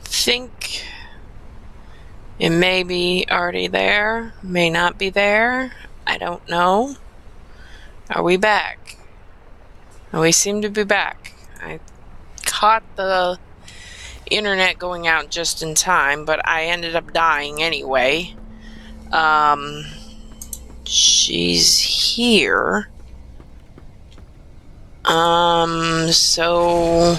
Think it may be already there, may not be there. I don't know. Are we back? We seem to be back. I caught the internet going out just in time, but I ended up dying anyway. She's here. So...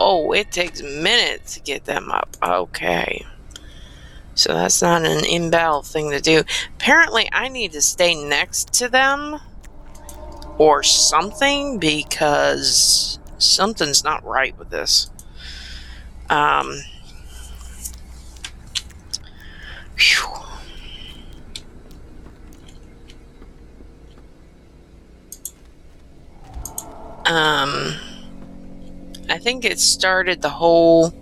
Oh, it takes minutes to get them up. Okay. So that's not an in-battle thing to do. Apparently, I need to stay next to them or something because something's not right with this. Phew. I think it started the whole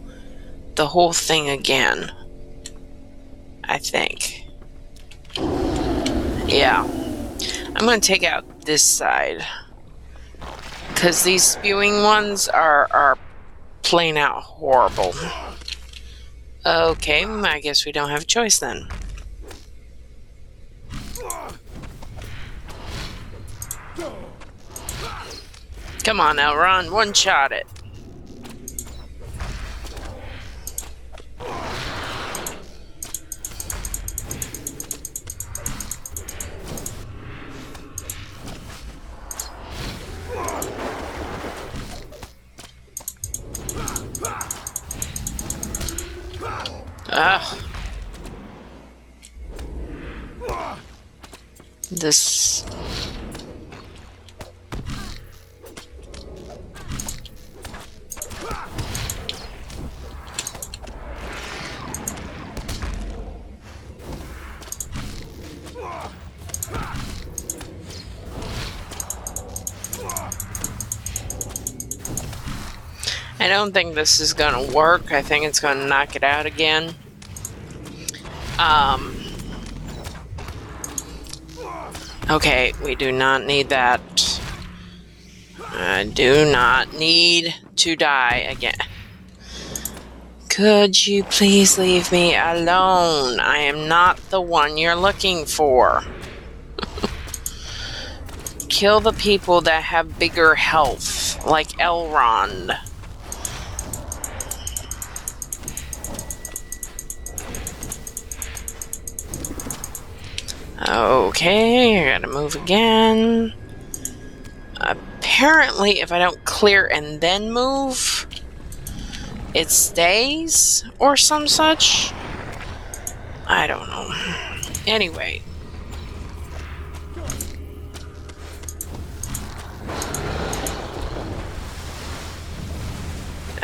thing again. I think. Yeah. I'm going to take out this side. Because these spewing ones are plain out horrible. Okay, I guess we don't have a choice then. Come on now, Ron. One-shot it. Ugh. This... I don't think this is going to work. I think it's going to knock it out again. Okay, we do not need that. I do not need to die again. Could you please leave me alone? I am not the one you're looking for. Kill the people that have bigger health, like Elrond. Okay, I gotta move again. Apparently, if I don't clear and then move, it stays or some such. I don't know. Anyway.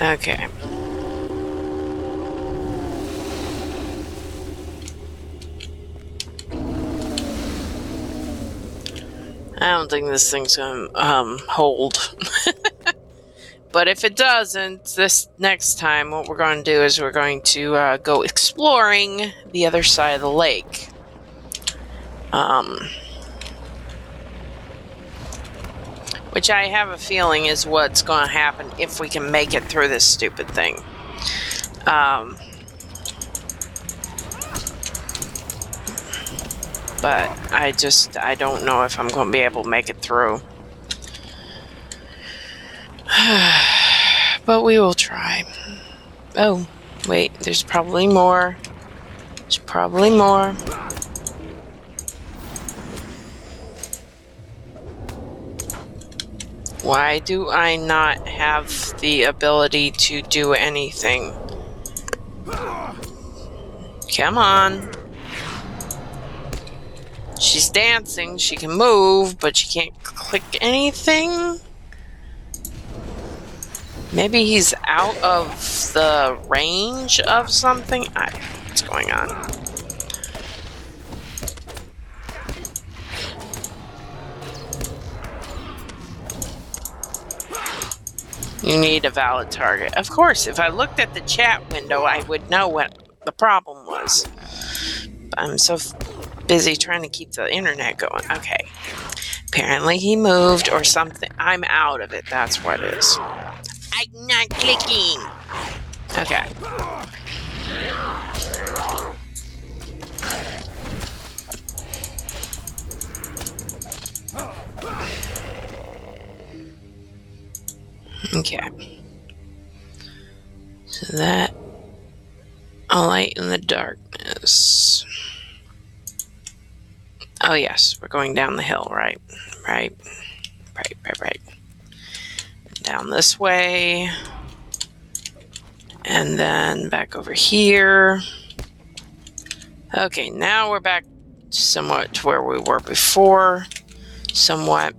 Okay. I don't think this thing's gonna hold. But if it doesn't, this next time what we're going to do is we're going to go exploring the other side of the lake. Which I have a feeling is what's going to happen if we can make it through this stupid thing. But I don't know if I'm going to be able to make it through. But we will try. Oh, wait, there's probably more. There's probably more. Why do I not have the ability to do anything? Come on. She's dancing, she can move, but she can't click anything? Maybe he's out of the range of something? I don't know what's going on. You need a valid target. Of course, if I looked at the chat window, I would know what the problem was. But I'm so busy trying to keep the internet going. Okay. Apparently he moved or something. I'm out of it. That's what it is. I'm not clicking. Okay. Okay. So that a light in the darkness. Oh yes, we're going down the hill, right? Right. Down this way. And then back over here. Okay, now we're back somewhat to where we were before. Somewhat.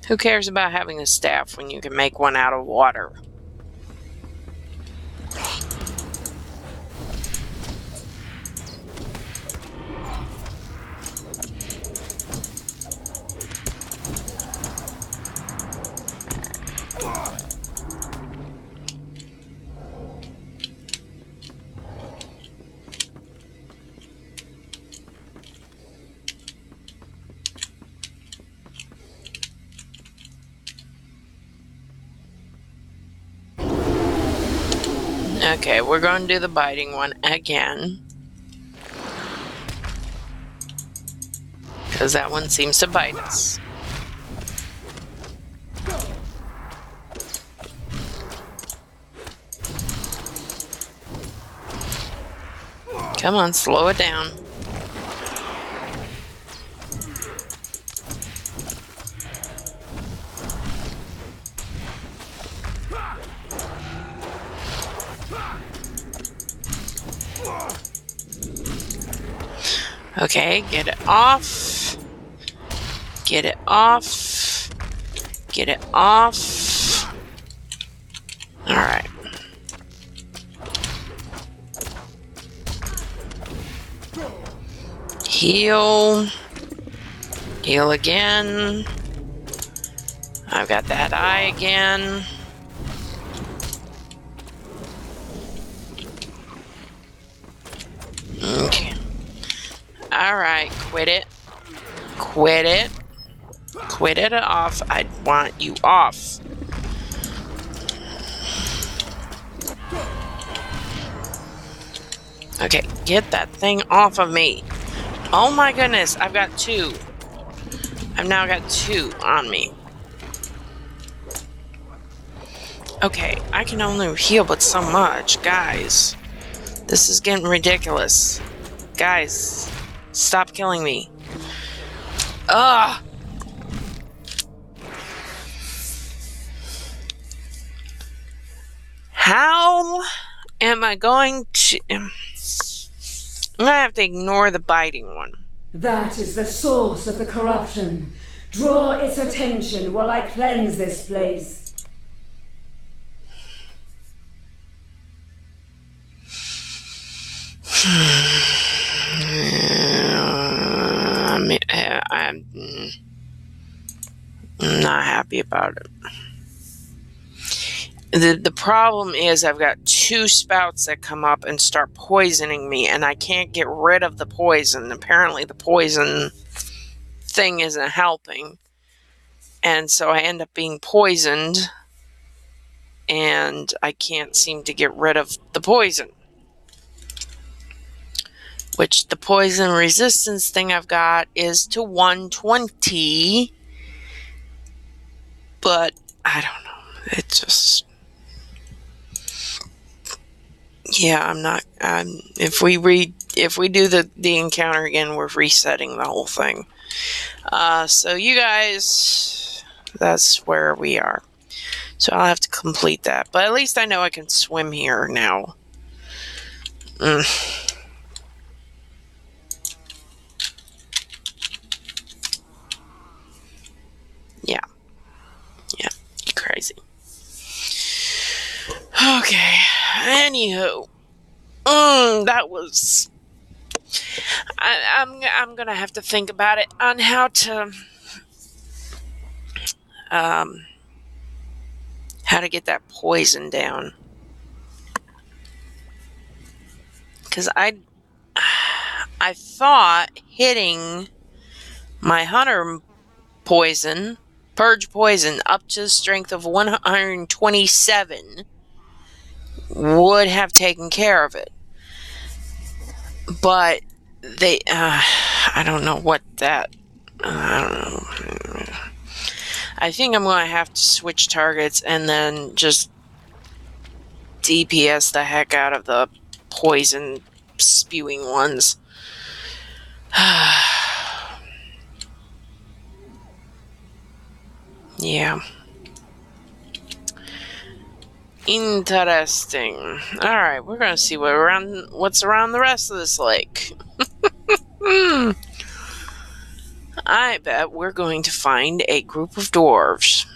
Who cares about having a staff when you can make one out of water? Okay, we're going to do the biting one again. Because that one seems to bite us. Come on, slow it down. Okay, get it off. Get it off. Get it off. Alright. Heal. Heal again. I've got that eye again. Okay. Alright, quit it. Quit it. Quit it off. I want you off. Okay, get that thing off of me. Oh my goodness, I've got two. I've now got two on me. Okay, I can only heal but so much. Guys, this is getting ridiculous. Guys, stop killing me. Ugh! How am I going to... I'm going to have to ignore the biting one. That is the source of the corruption. Draw its attention while I cleanse this place. I'm not happy about it. The problem is I've got two spouts that come up and start poisoning me, and I can't get rid of the poison. Apparently the poison thing isn't helping. And so I end up being poisoned, and I can't seem to get rid of the poison. Which the poison resistance thing I've got is to 120. But I don't know. It just... Yeah, I'm not... if we do the encounter again, we're resetting the whole thing. So you guys, that's where we are. So I'll have to complete that. But at least I know I can swim here now. Yeah. Yeah. Crazy. Okay. Anywho. That was... I'm gonna have to think about it on how to how to get that poison down. Because I thought hitting my hunter poison, purge poison, up to the strength of 127 would have taken care of it. But they, I don't know what that, I don't know. I think I'm going to have to switch targets and then just DPS the heck out of the poison spewing ones. Yeah. Interesting. Alright, we're going to see what's around the rest of this lake. I bet we're going to find a group of dwarves.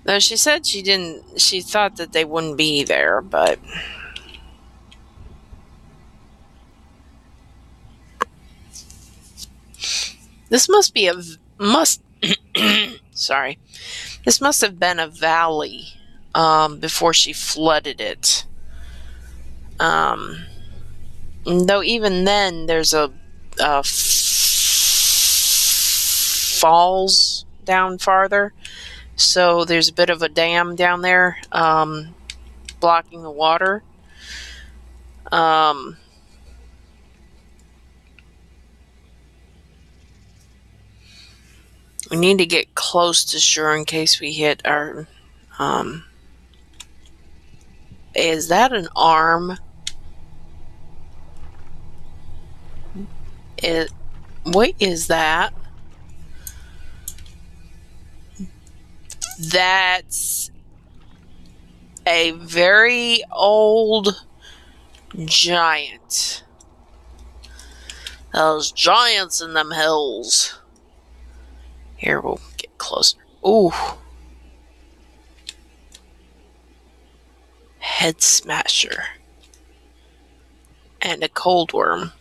Though she said she thought that they wouldn't be there, but... This must be sorry. This must have been a valley, before she flooded it. Though even then, there's a falls down farther, so there's a bit of a dam down there, blocking the water. We need to get close to shore in case we hit our... is that an arm? What is that? That's a very old giant. Those giants in them hills. Here, we'll get closer. Ooh. Head smasher. And a cold worm.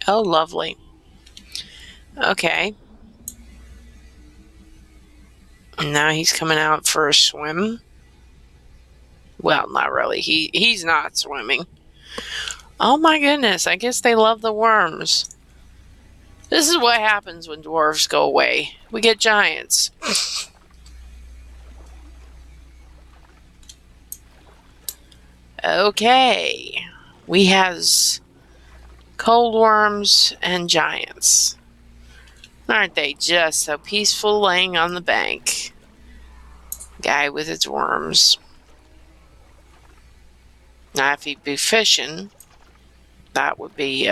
Oh, lovely. Okay. Now he's coming out for a swim. Well, not really. He's not swimming. Oh my goodness, I guess they love the worms. This is what happens when dwarves go away. We get giants. Okay. We has cold worms and giants. Aren't they just so peaceful laying on the bank? Guy with its worms. Now if he'd be fishing, that would be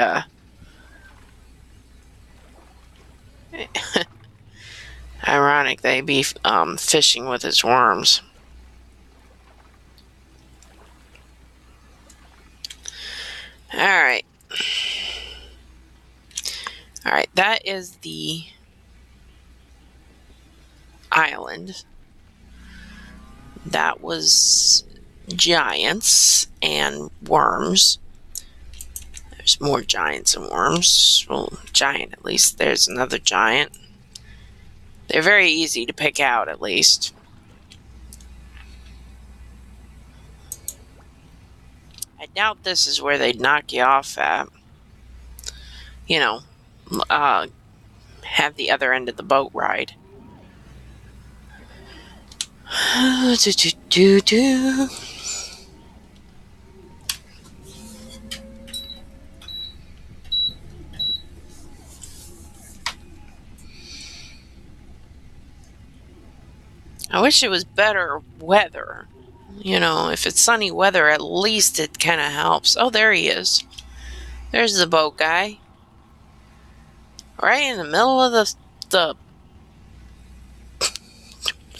ironic they'd be fishing with his worms. Alright. Alright, that is the island. That was giants and worms. There's more giants and worms. Well, giant at least. There's another giant. They're very easy to pick out, at least. I doubt this is where they'd knock you off at. You know, have the other end of the boat ride. I wish it was better weather. You know, if it's sunny weather, at least it kind of helps. Oh, there he is. There's the boat guy. Right in the middle of the...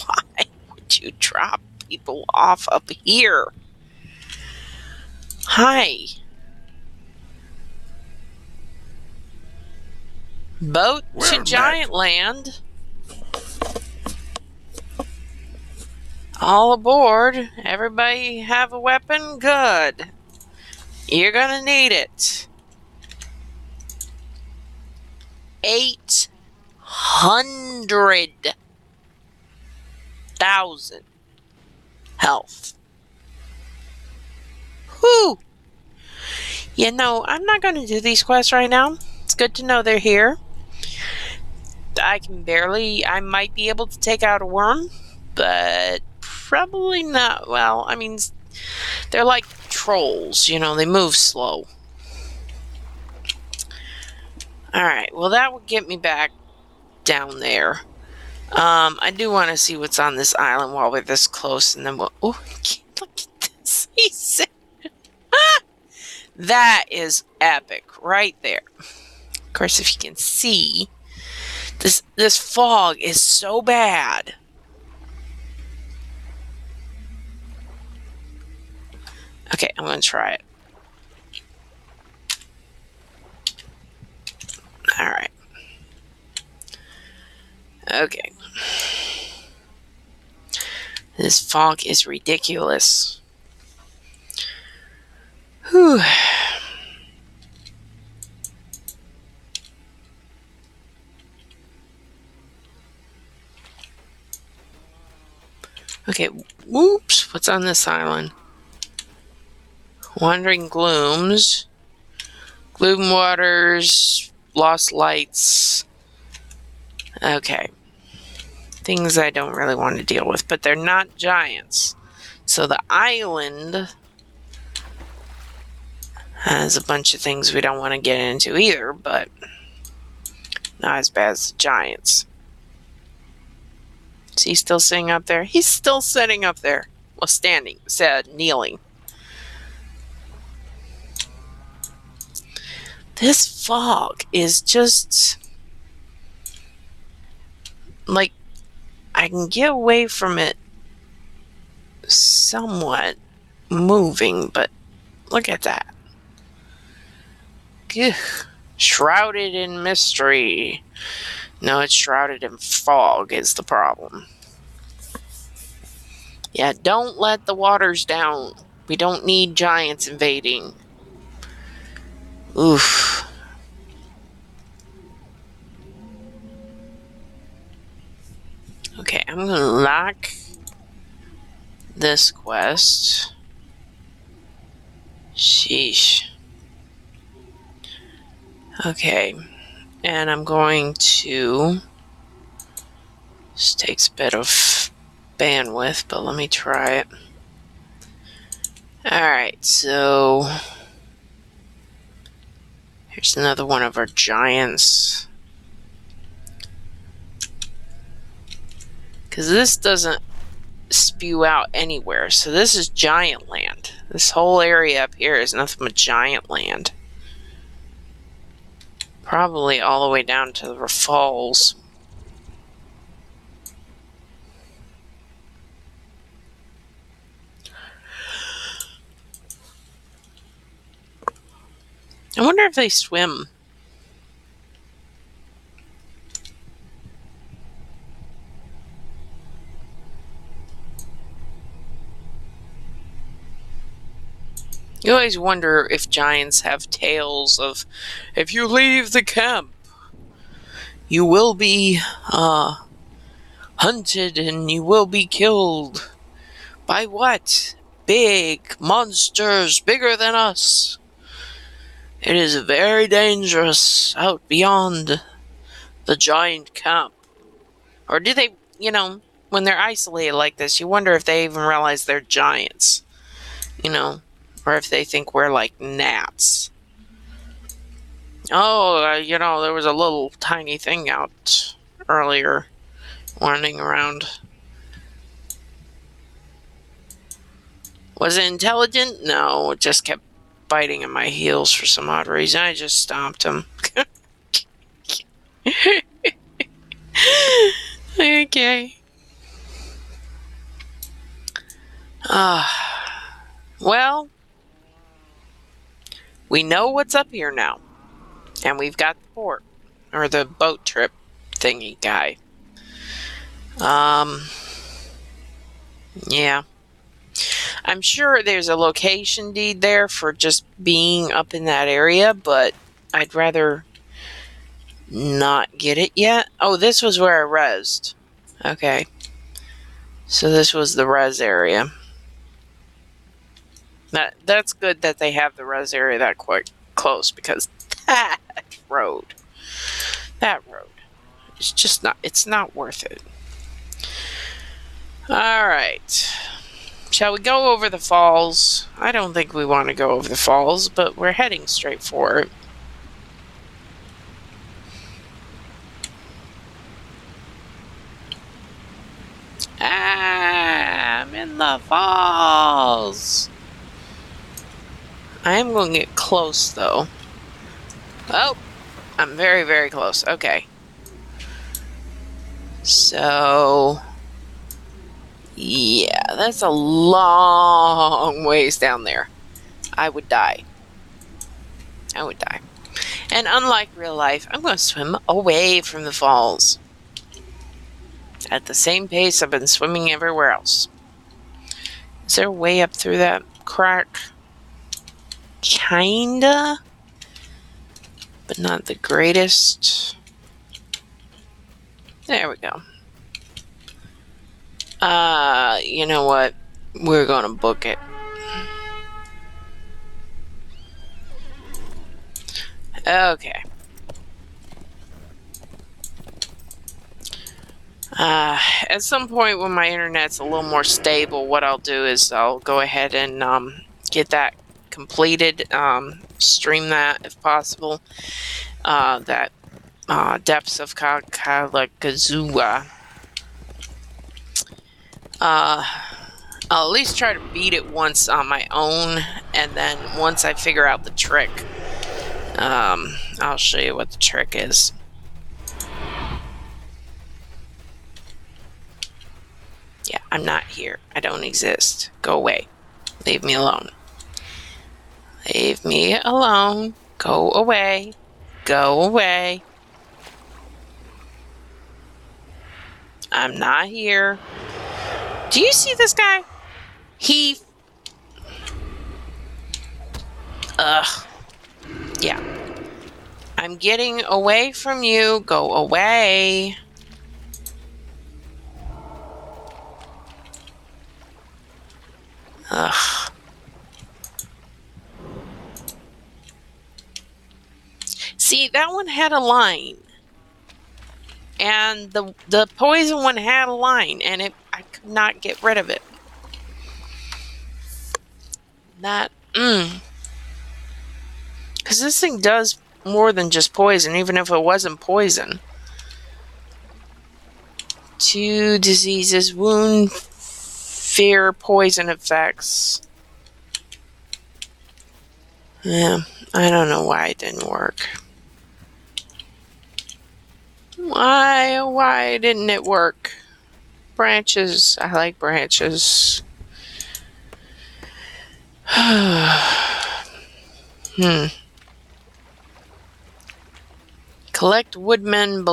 Why would you drop people off up here? Hi. Boat to Giant Land. All aboard. Everybody have a weapon? Good. You're gonna need it. 800,000 health. Whew. You know, I'm not going to do these quests right now. It's good to know they're here. I might be able to take out a worm, but probably not. Well, I mean, they're like trolls, you know, they move slow. Alright, well, that would get me back down there. I do want to see what's on this island while we're this close, and then we'll. Oh, look at this. He said. That is epic right there. Of course, if you can see, this fog is so bad. Okay, I'm going to try it. Alright. Okay. This fog is ridiculous. Whew. Okay, whoops. What's on this island? Wandering glooms. Gloom waters. Lost lights. Okay. Things I don't really want to deal with, but they're not giants. So the island has a bunch of things we don't want to get into either, but not as bad as the giants. Is he still sitting up there? He's still sitting up there. Well, standing, kneeling. This fog is just like I can get away from it somewhat moving, but look at that. Ugh. Shrouded in mystery. No, it's shrouded in fog is the problem. Yeah, don't let the waters down. We don't need giants invading. Oof. Okay, I'm gonna lock this quest. Sheesh. Okay, and I'm going to. This takes a bit of bandwidth, but let me try it. Alright, so here's another one of our giants. Because this doesn't spew out anywhere, so this is giant land. This whole area up here is nothing but giant land. Probably all the way down to the falls. I wonder if they swim. You always wonder if giants have tales of, if you leave the camp, you will be hunted and you will be killed. By what? Big monsters bigger than us. It is very dangerous out beyond the giant camp. Or do they, you know, when they're isolated like this, you wonder if they even realize they're giants. You know, or if they think we're like gnats. Oh, you know, there was a little tiny thing out earlier wandering around. Was it intelligent? No, it just kept biting at my heels for some odd reason. I just stomped him. Okay. Well, we know what's up here now. And we've got the port. Or the boat trip thingy guy. Yeah. I'm sure there's a location deed there for just being up in that area, but I'd rather not get it yet. Oh, this was where I rezzed. Okay. So this was the res area. That's good that they have the res area that quite close, because that road is just not, it's not worth it. Alright. Shall we go over the falls? I don't think we want to go over the falls, but we're heading straight for it. Ah, I'm in the falls. I am going to get close, though. Oh, I'm very, very close. Okay. So, yeah, that's a long ways down there. I would die. I would die. And unlike real life, I'm going to swim away from the falls. At the same pace I've been swimming everywhere else. Is there a way up through that crack? Kinda. But not the greatest. There we go. You know what? We're going to book it. Okay. At some point when my internet's a little more stable, what I'll do is I'll go ahead and get that completed, stream that if possible. That Depths of Kalakazua. I'll at least try to beat it once on my own, and then once I figure out the trick, I'll show you what the trick is. Yeah, I'm not here. I don't exist. Go away. Leave me alone. Leave me alone. Go away. Go away. I'm not here. Do you see this guy? Yeah. I'm getting away from you. Go away. Ugh. See, that one had a line. And the poison one had a line, and I could not get rid of it. Because this thing does more than just poison, even if it wasn't poison. 2 diseases, wound, fear, poison effects. Yeah, I don't know why it didn't work. Why didn't it work? Branches, I like branches. Collect woodmen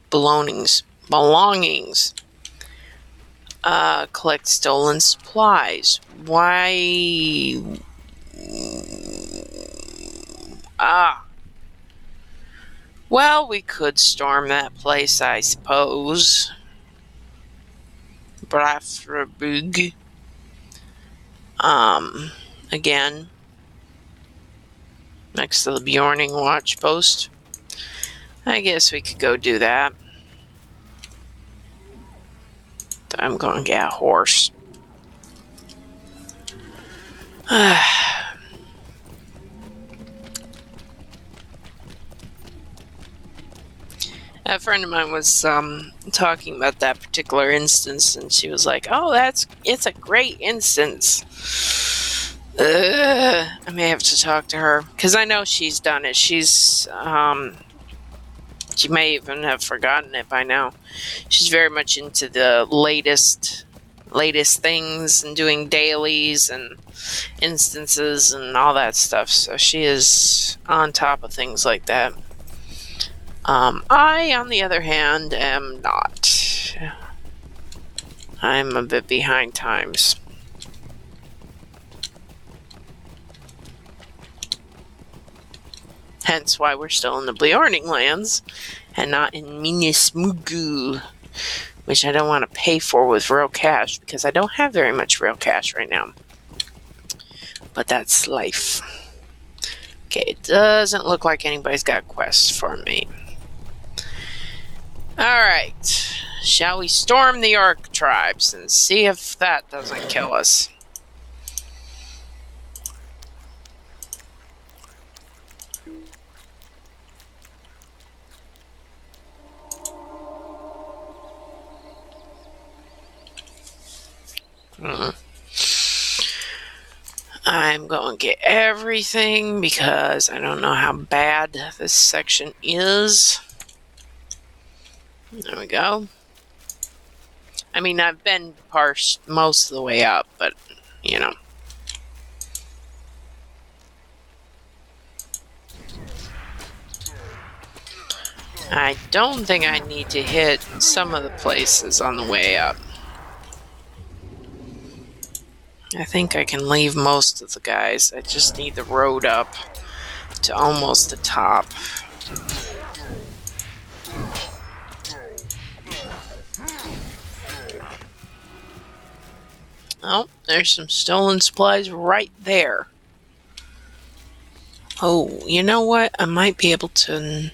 belongings. Collect stolen supplies. Why? Well, we could storm that place, I suppose. Brafrabug. Again. Next to the Beorning watch post. I guess we could go do that. I'm going to get a horse. A friend of mine was talking about that particular instance, and she was like, "Oh, it's a great instance." I may have to talk to her, because I know she's done it. She may even have forgotten it by now. She's very much into the latest things and doing dailies and instances and all that stuff. So she is on top of things like that. I, on the other hand, am not. I'm a bit behind times. Hence why we're still in the Beorning lands and not in Minas Mugu, which I don't want to pay for with real cash because I don't have very much real cash right now. But that's life. Okay, it doesn't look like anybody's got quests for me. Alright, shall we storm the Orc tribes and see if that doesn't kill us? I'm going to get everything because I don't know how bad this section is. There we go. I mean, I've been parsed most of the way up, but, you know. I don't think I need to hit some of the places on the way up. I think I can leave most of the guys. I just need the road up to almost the top. Oh, there's some stolen supplies right there. Oh, you know what? I might be able to...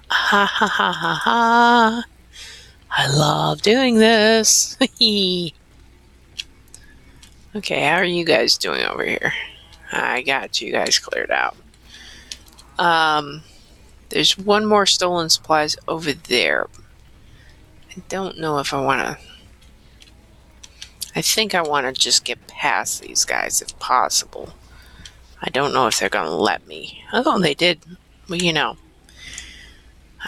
Ha ha ha ha ha. I love doing this. Okay, how are you guys doing over here? I got you guys cleared out. There's one more stolen supplies over there. I don't know if I want to... I think I want to just get past these guys if possible. I don't know if they're going to let me. Oh, they did. Well, you know.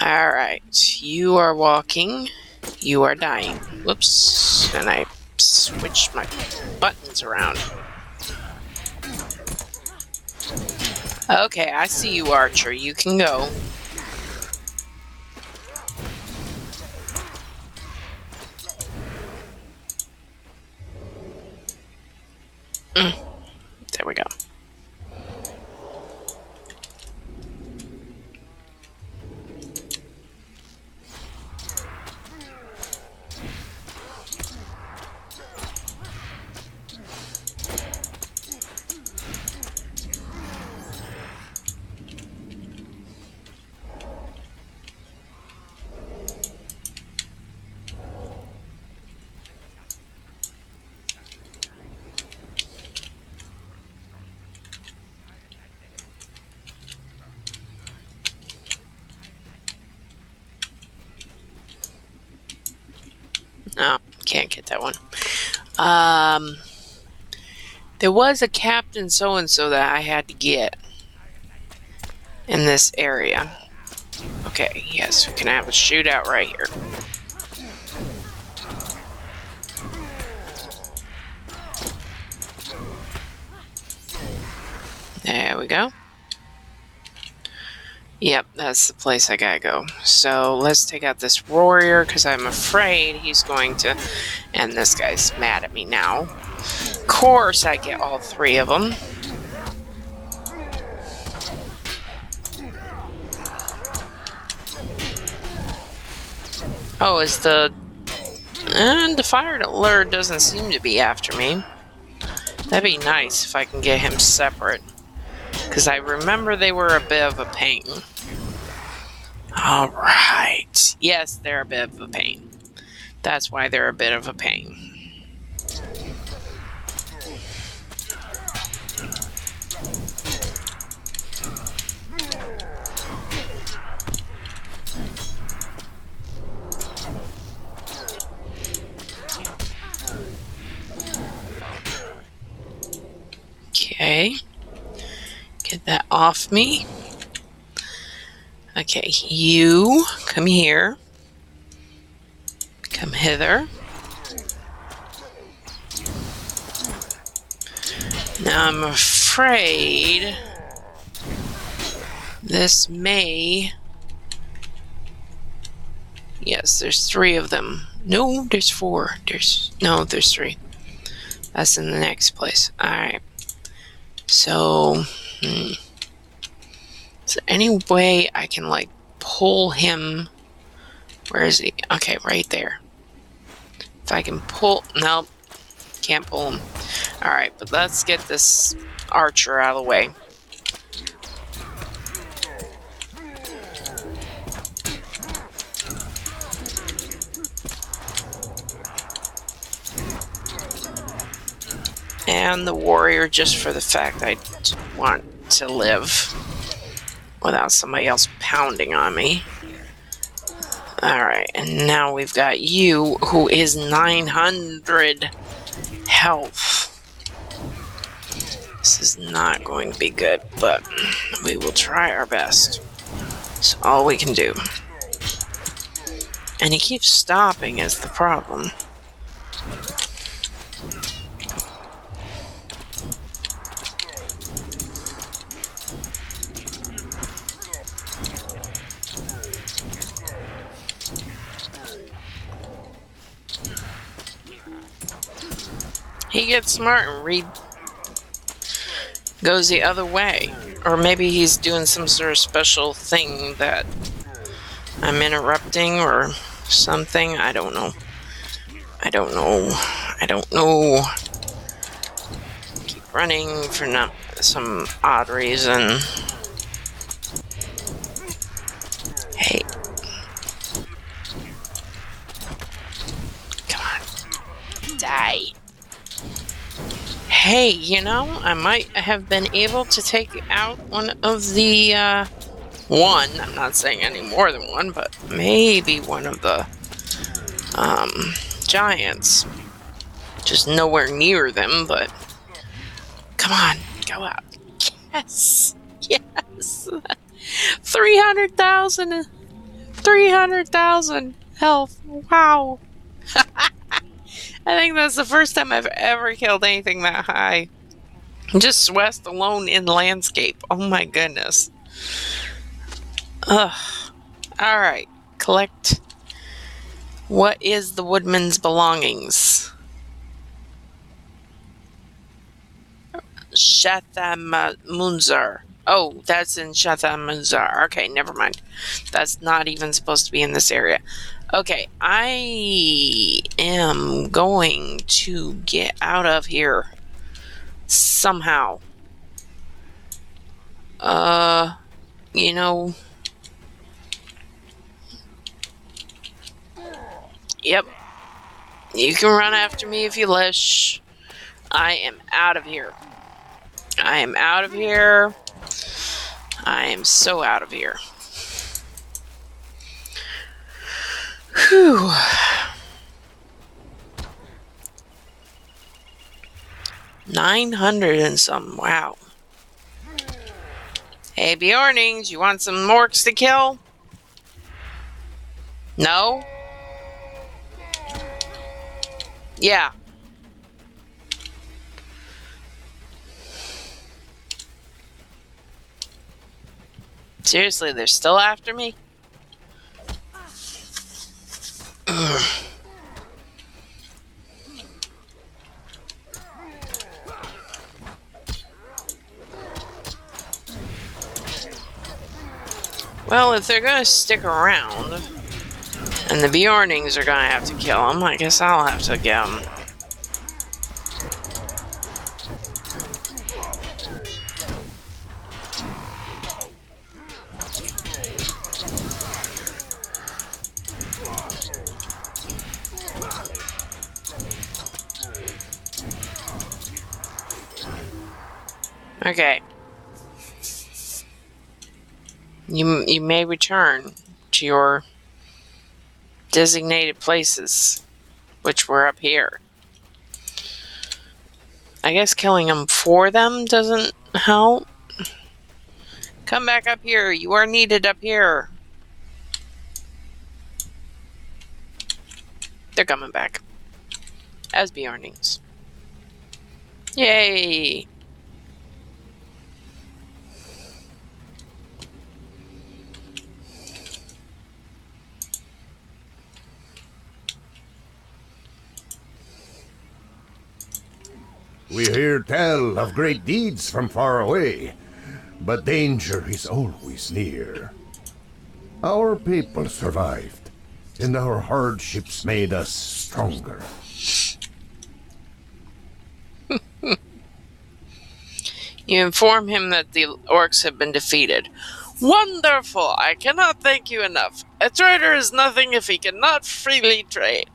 Alright, you are walking. You are dying. Whoops. And I switched my buttons around. Okay, I see you, Archer. You can go. There we go. No, can't get that one. There was a Captain so-and-so that I had to get in this area. Okay, yes, we can have a shootout right here. There we go. Yep, that's the place I gotta go. So let's take out this warrior because I'm afraid he's going to... And this guy's mad at me now. Of course I get all three of them. Oh, is the... And the fire alert doesn't seem to be after me. That'd be nice if I can get him separate. Because I remember they were a bit of a pain. Alright. Yes, they're a bit of a pain. That's why they're a bit of a pain. Okay. Get that off me. Okay, you come here. Come hither. Now I'm afraid this may... Yes, there's three of them. No, there's four. There's three. That's in the next place. Alright. So, Is there any way I can, like, pull him? Where is he? Okay, right there. If I can pull... Nope. Can't pull him. Alright, but let's get this archer out of the way. And the warrior, just for the fact I want to live without somebody else pounding on me. Alright, and now we've got you, who is 900 health. This is not going to be good, but we will try our best. It's all we can do. And he keeps stopping is the problem. He gets smart and goes the other way. Or maybe he's doing some sort of special thing that I'm interrupting or something. I don't know. I don't know. Keep running for some odd reason. Hey. Come on. Die. Hey, you know, I might have been able to take out one of the, I'm not saying any more than one, but maybe one of the, giants. Just nowhere near them, but come on, go out. Yes, yes. 300,000 health. Wow. I think that's the first time I've ever killed anything that high. Just Swest alone in landscape. Oh my goodness. Ugh. Alright. Collect. What is the woodman's belongings? Shathamunzar. Oh, that's in Shathamunzar. Okay, never mind. That's not even supposed to be in this area. Okay, I am going to get out of here somehow. You know. Yep. You can run after me if you wish. I am out of here. I am out of here. I am so out of here. Whew. 900 and some. Wow. Hey, Beornings, you want some orcs to kill? No? Yeah. Seriously, they're still after me? Ugh. Well, if they're gonna stick around, and the Beornings are gonna have to kill them, I guess I'll have to get them. Okay. You may return to your designated places, which were up here. I guess killing them for them doesn't help. Come back up here. You are needed up here. They're coming back. As Beornings. Yay! We hear tell of great deeds from far away, but danger is always near. Our people survived, and our hardships made us stronger. You inform him that the orcs have been defeated. Wonderful! I cannot thank you enough. A trader is nothing if he cannot freely trade.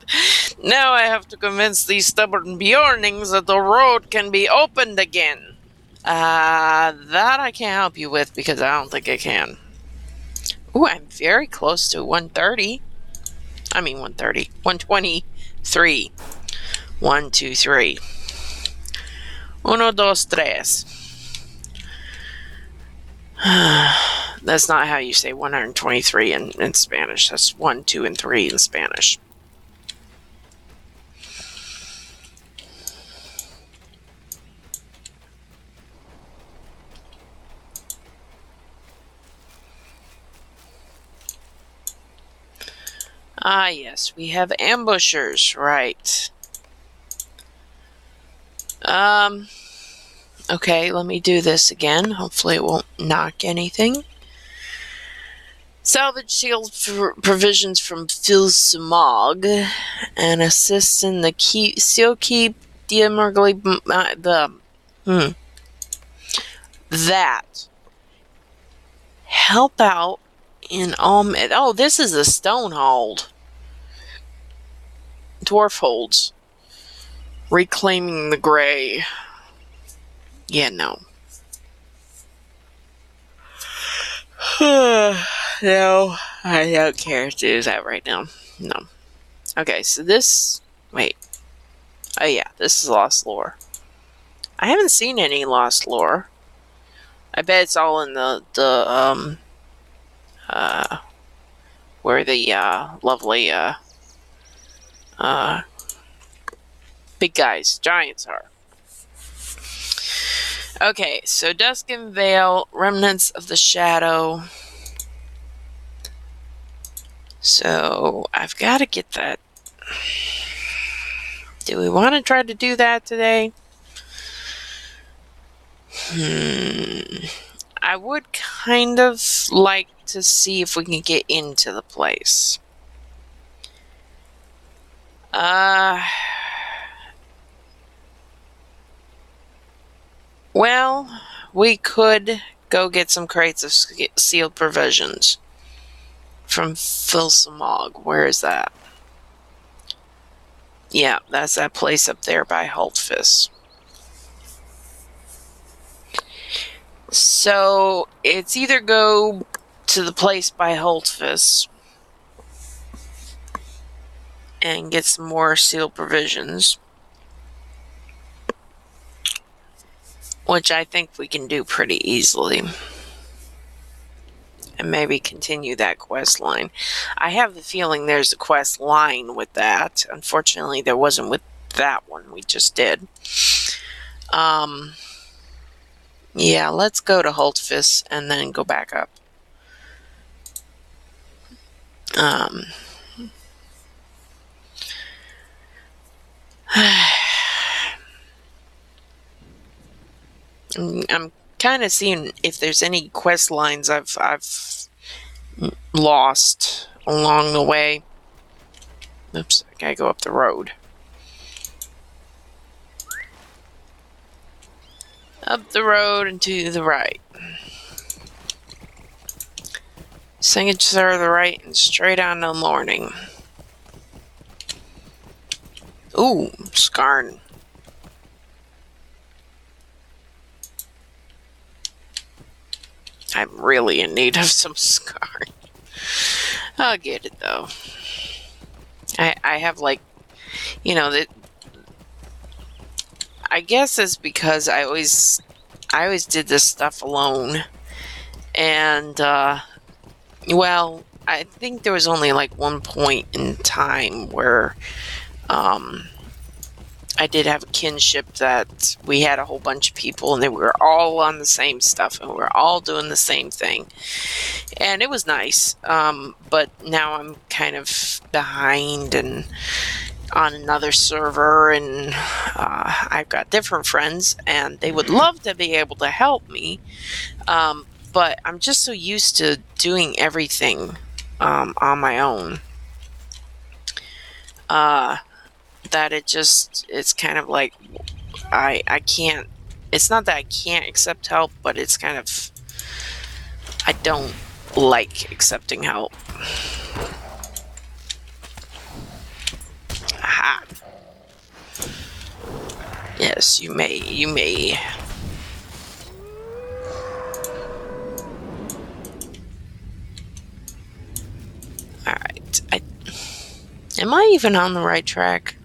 Now I have to convince these stubborn Beornings that the road can be opened again. That I can't help you with because I don't think I can. Ooh, I'm very close to 130. I mean 130. 123. 1, 2, 3. Uno, dos, tres. That's not how you say 123 in Spanish. That's 1, 2, and 3 in Spanish. Ah, yes, we have ambushers, right. Okay, let me do this again. Hopefully it won't knock anything. Salvage sealed provisions from Filsamog and assist in the seal keep that. Help out in all. Oh, this is a stonehold. Dwarf holds. Reclaiming the gray. Yeah, no. No, I don't care to do that right now. No. Okay, so this... Wait. Oh yeah, this is Lost Lore. I haven't seen any Lost Lore. I bet it's all in where the, lovely, big guys, giants are. Okay, so Dusk and Veil, Remnants of the Shadow. So, I've got to get that. Do we want to try to do that today? I would kind of like to see if we can get into the place. Well, we could go get some crates of sealed provisions from Filsamog. Where is that? Yeah, that's that place up there by Hultvis. So, it's either go to the place by Hultvis and get some more sealed provisions, which I think we can do pretty easily, and maybe continue that quest line. I have the feeling there's a quest line with that. Unfortunately, there wasn't with that one we just did. Yeah, let's go to Hultvis and then go back up. I'm kind of seeing if there's any quest lines I've lost along the way. Oops, I gotta go up the road. Up the road and to the right. Signature to the right and straight on to Morning. Ooh, Skarn. I'm really in need of some Skarn. I'll get it though. I have like, you know, that. I guess it's because I always did this stuff alone, and well, I think there was only like one point in time where I did have a kinship that we had a whole bunch of people and they were all on the same stuff and we were all doing the same thing, and it was nice. But now I'm kind of behind, and on another server, and I've got different friends, and they would love to be able to help me, but I'm just so used to doing everything on my own that it's kind of like I can't. It's not that I can't accept help, but it's kind of I don't like accepting help. Aha. Yes, you may. You may. Alright. Am I even on the right track?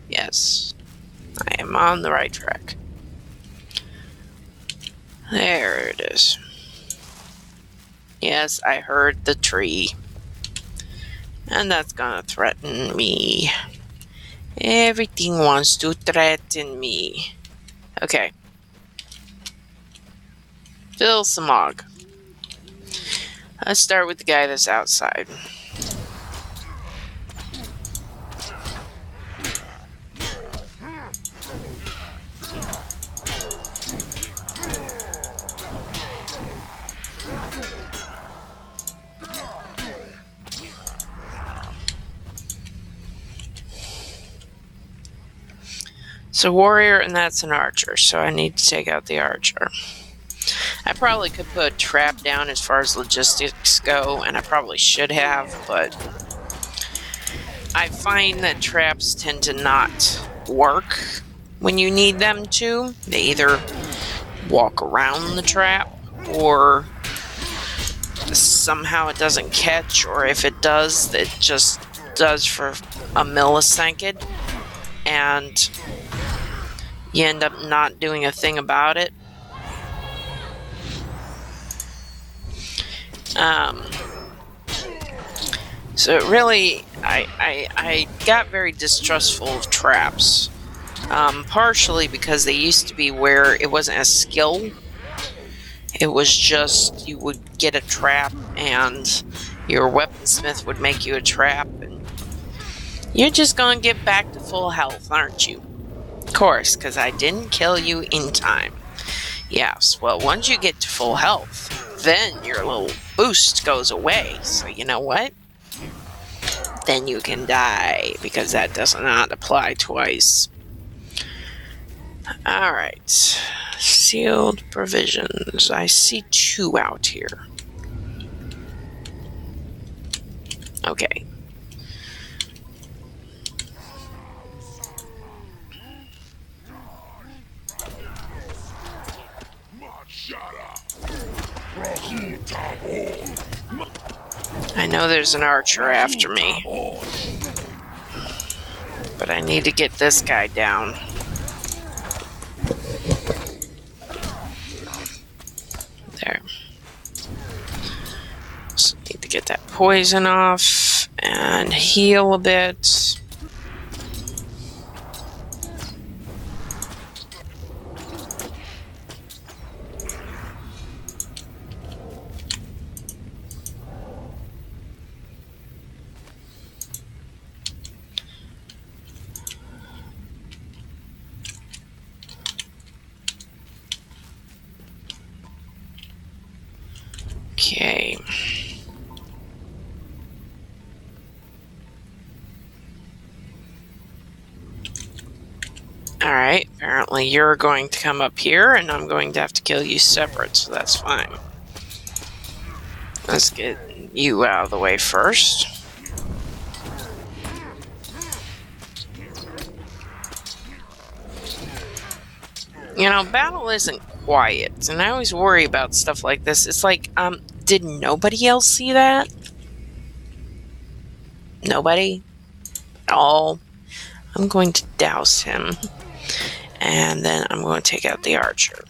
Yes. I am on the right track. There it is. Yes, I heard the tree. And that's gonna threaten me. Everything wants to threaten me. Okay. Fill some log. Let's start with the guy that's outside. So warrior, and that's an archer, so I need to take out the archer. I probably could put a trap down as far as logistics go, and I probably should have, but I find that traps tend to not work when you need them to. They either walk around the trap, or somehow it doesn't catch, or if it does, it just does for a millisecond, and you end up not doing a thing about it. So it really, I got very distrustful of traps. Partially because they used to be where it wasn't a skill. It was just you would get a trap and your weaponsmith would make you a trap, and you're just gonna get back to full health, aren't you? Of course, because I didn't kill you in time. Yes, well, once you get to full health, then your little boost goes away. So you know what? Then you can die, because that does not apply twice. Alright. Sealed provisions. I see 2 out here. Okay. I know there's an archer after me, but I need to get this guy down. There. So need to get that poison off and heal a bit. Okay. Alright, apparently you're going to come up here, and I'm going to have to kill you separate, so that's fine. Let's get you out of the way first. You know, battle isn't quiet, and I always worry about stuff like this. It's like, did nobody else see that? Nobody? At all? I'm going to douse him. And then I'm going to take out the archer,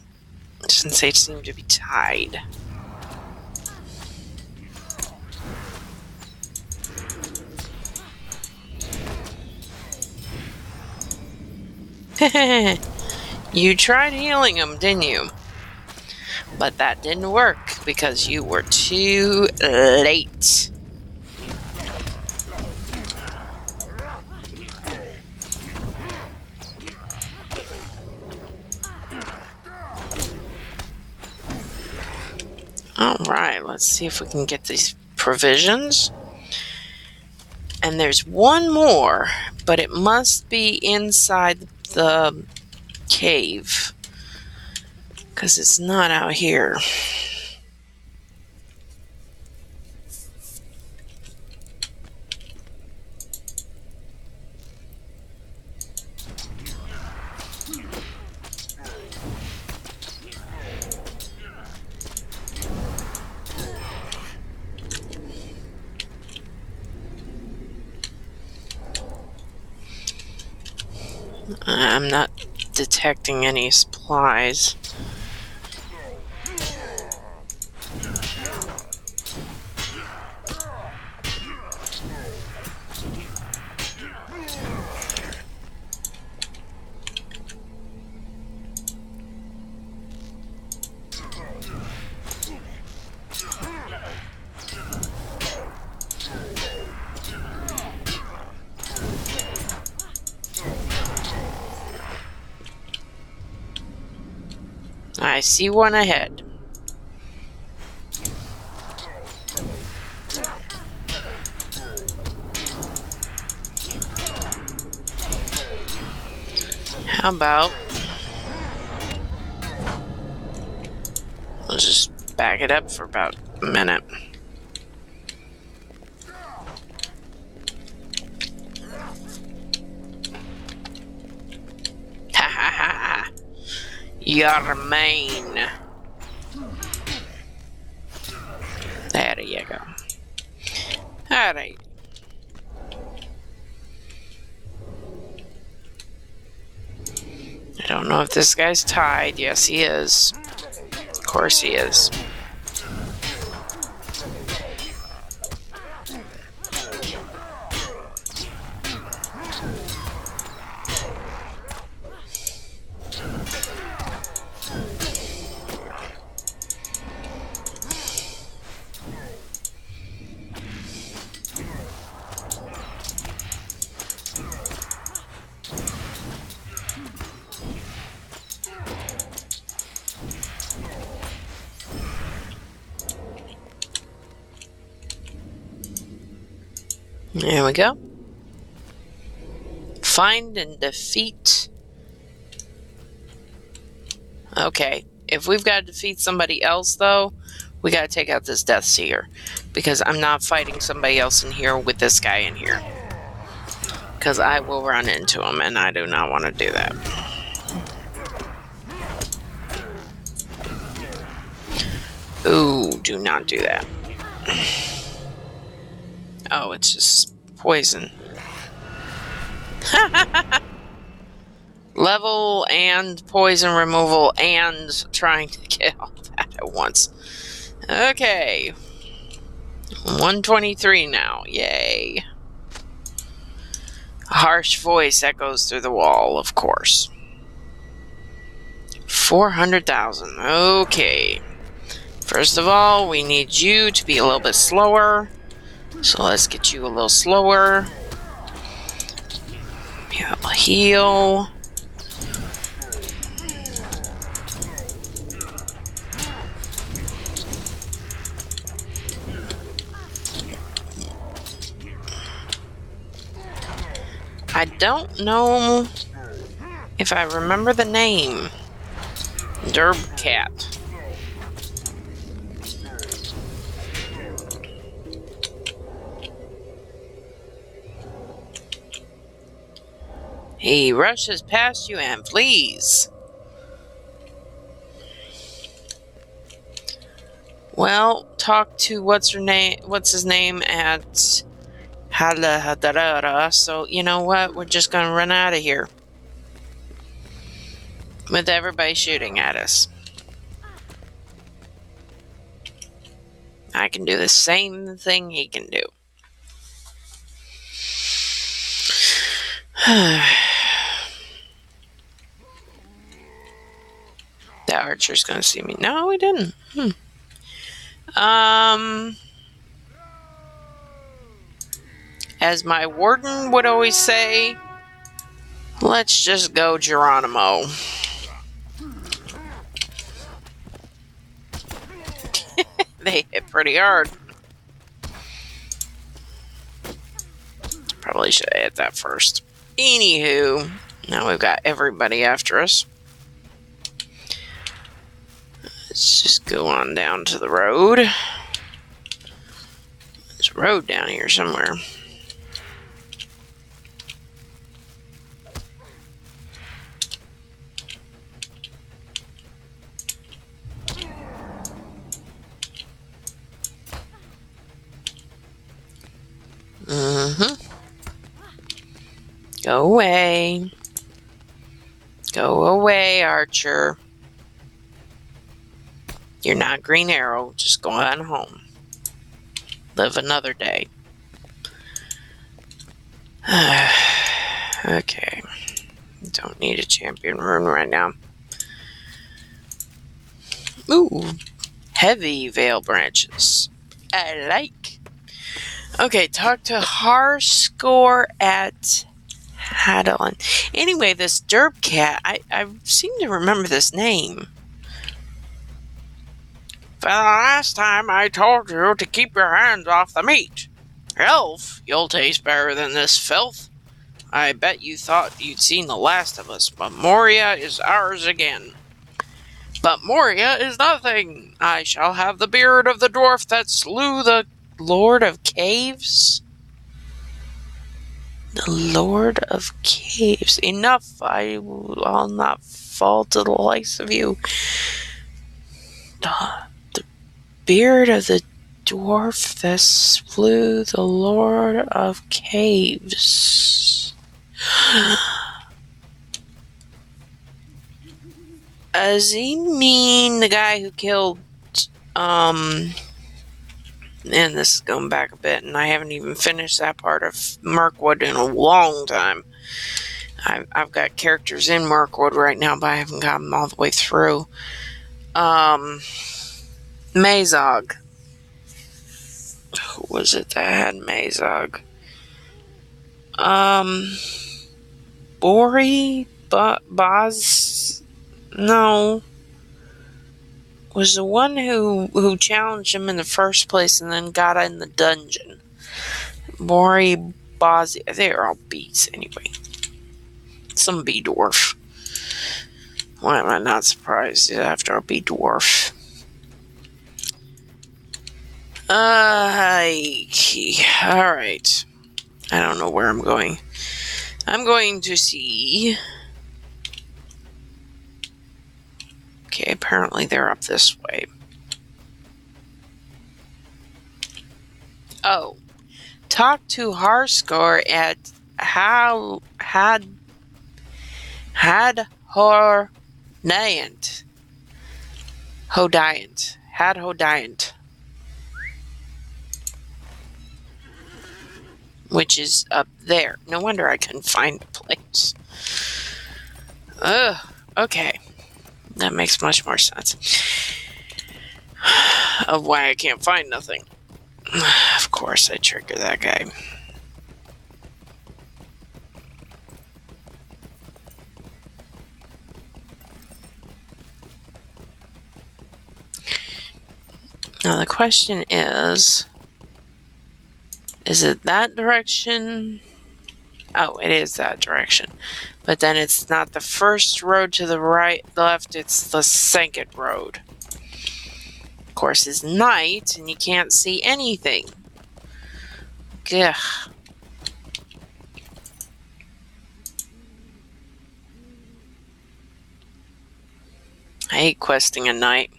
since they seem to be tied. You tried healing him, didn't you? But that didn't work because you were too late. Alright, let's see if we can get these provisions. And there's one more, but it must be inside the cave. Because it's not out here. I'm not detecting any supplies. I see one ahead. How about we'll just back it up for about a minute. Ha ha ha ha. You're mine. There you go. Alright. I don't know if this guy's tied. Yes, he is. Of course he is. There we go. Find and defeat. Okay. If we've got to defeat somebody else, though, we got to take out this Death Seer. Because I'm not fighting somebody else in here with this guy in here. Because I will run into him, and I do not want to do that. Ooh, do not do that. Oh, it's just poison. Level and poison removal and trying to get all that at once. Okay. 123 now. Yay. A harsh voice echoes through the wall, of course. 400,000. Okay. First of all, we need you to be a little bit slower. So let's get you a little slower. Heal. I don't know if I remember the name. Derb Cat. He rushes past you and flees. Well, talk to what's his name at Halahadarara. So you know what? We're just gonna run out of here with everybody shooting at us. I can do the same thing he can do. The archer's gonna see me. No, he didn't. As my warden would always say, let's just go Geronimo. They hit pretty hard. Probably should have hit that first. Anywho, now we've got everybody after us. Let's just go on down to the road. There's a road down here somewhere. Go away. Go away, Archer. You're not Green Arrow. Just go on home. Live another day. Okay. Don't need a champion rune right now. Ooh. Heavy veil branches. I like. Okay, talk to Harscore at Hadon. Anyway, this Derp Cat, I seem to remember this name. For the last time I told you to keep your hands off the meat. Elf, you'll taste better than this filth. I bet you thought you'd seen the last of us, but Moria is ours again. But Moria is nothing. I shall have the beard of the dwarf that slew the Lord of Caves. The Lord of Caves. Enough. I'll not fall to the likes of you. The beard of the dwarf that slew the Lord of Caves. Does he mean the guy who killed, and this is going back a bit, and I haven't even finished that part of Mirkwood in a long time. I've got characters in Mirkwood right now, but I haven't gotten them all the way through. Mazog. Who was it that had Mazog? Bori? Boz? No. Was the one who challenged him in the first place and then got in the dungeon. Bori, Boz. They're all bees anyway. Some bee dwarf. Why am I not surprised after a bee dwarf? Alright. I don't know where I'm going. I'm going to see. Okay, apparently they're up this way. Oh. Talk to Harscore at Hadhodiant. Which is up there. No wonder I couldn't find the place. Okay. That makes much more sense. Of why I can't find nothing. Of course, I trigger that guy. Now the question is it that direction? Oh, it is that direction. But then it's not the first road to the right, left, it's the second road. Of course, it's night, and you can't see anything. Ugh. I hate questing at night.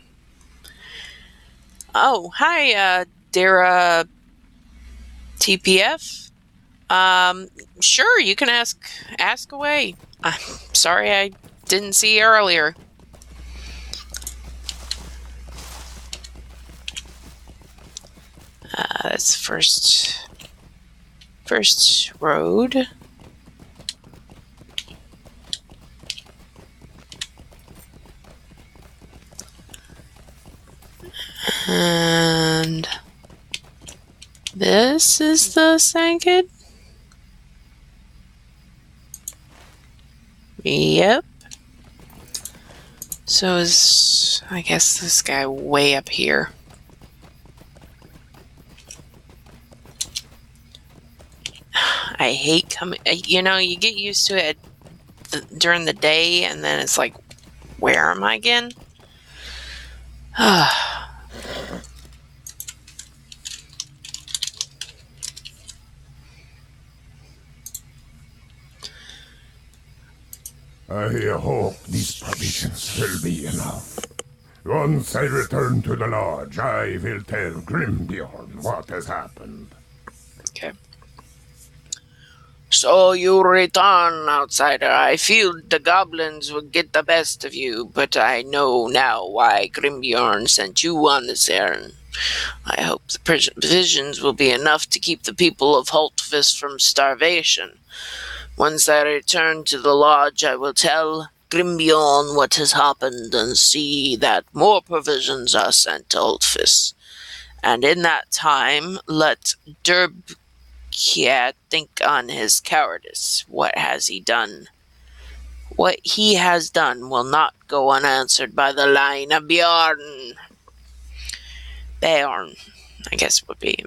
Oh, hi, Dara TPF. Sure, you can ask away. I'm sorry I didn't see you earlier. That's first road. And this is the second. Yep. So is, I guess, this guy way up here. hate coming. You get used to it during the day, and then it's like, where am I again? I hope these provisions will be enough. Once I return to the lodge, I will tell Grimbeorn what has happened. Okay. So you return, outsider. I feared the goblins would get the best of you, but I know now why Grimbeorn sent you on this errand. I hope the provisions will be enough to keep the people of Hultvis from starvation. Once I return to the lodge, I will tell Grimbeorn what has happened and see that more provisions are sent to Hultvis. And in that time, let Derbkiat think on his cowardice. What has he done? What he has done will not go unanswered by the line of Beorn, I guess would be.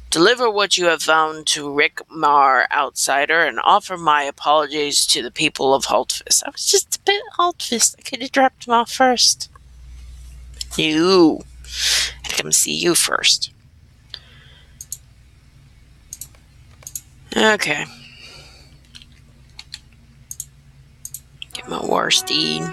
Deliver what you have found to Rickmar, outsider, and offer my apologies to the people of Hultvis. I was just a bit Hultvis. I could have dropped him off first. You. I had to come see you first. Okay. Get my war steed.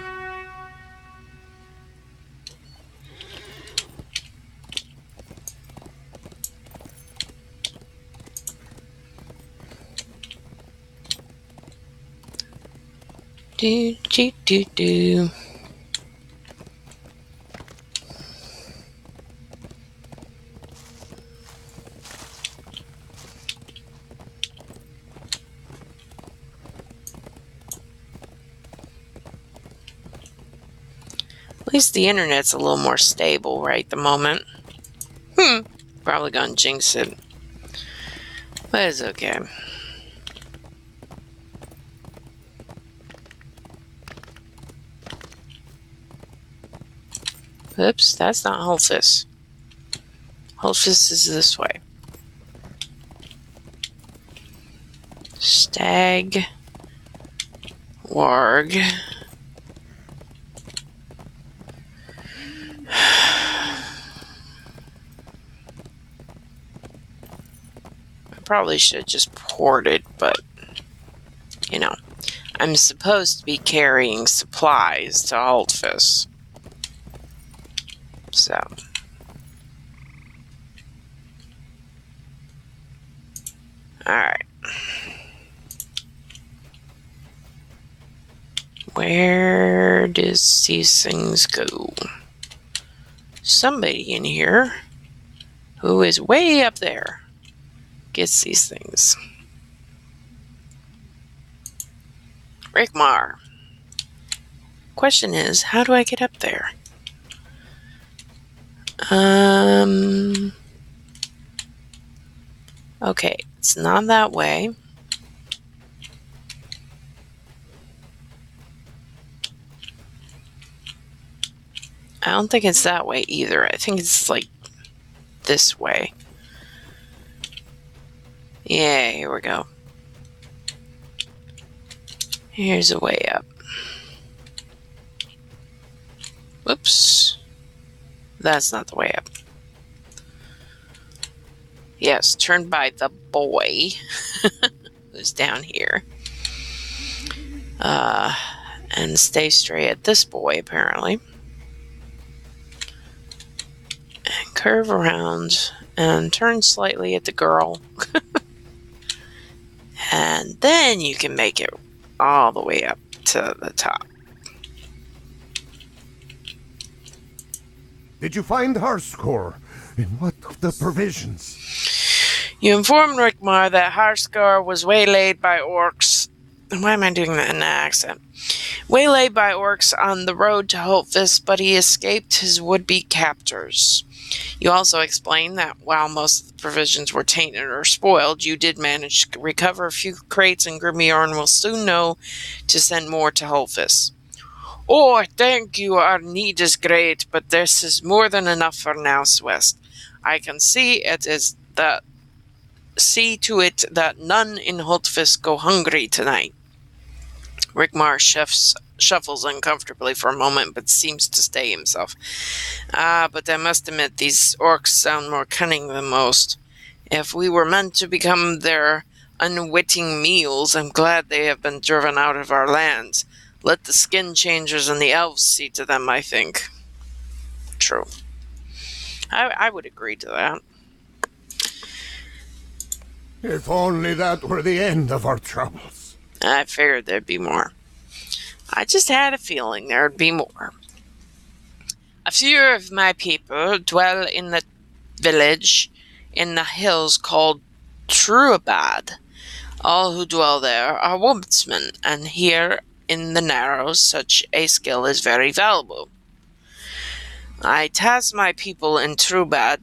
Do, do, do, do. At least the internet's a little more stable right at the moment. Probably gonna jinx it. But it's okay. Oops, that's not Hultvis. Hultvis is this way. Stag. Warg. I probably should have just ported, but, I'm supposed to be carrying supplies to Hultvis. So. Alright. Where does these things go? Somebody in here who is way up there gets these things. Rickmar. Question is, how do I get up there? Okay, it's not that way. I don't think it's that way either. I think it's like this way. Yeah, here we go. Here's a way up. Whoops. That's not the way up. Yes, turn by the boy who's down here. And stay straight at this boy, apparently. And curve around and turn slightly at the girl. And then you can make it all the way up to the top. Did you find Harskor? And what of the provisions? You informed Rickmar that Harskar was waylaid by orcs. Why am I doing that in an accent? Waylaid by orcs on the road to Hultvis, but he escaped his would-be captors. You also explained that while most of the provisions were tainted or spoiled, you did manage to recover a few crates, and Grimbeorn will soon know to send more to Hultvis. Oh, thank you, our need is great, but this is more than enough for now, Swest. I can see it is that see to it that none in Hultvis go hungry tonight. Rickmar shuffles uncomfortably for a moment, but seems to stay himself. But I must admit, these orcs sound more cunning than most. If we were meant to become their unwitting meals, I'm glad they have been driven out of our lands. Let the skin changers and the elves see to them, I think. True. I would agree to that. If only that were the end of our troubles. I figured there'd be more. I just had a feeling there'd be more. A few of my people dwell in the village in the hills called Truabad. All who dwell there are woodsmen, and here in the Narrows such a skill is very valuable. I task my people in Truabad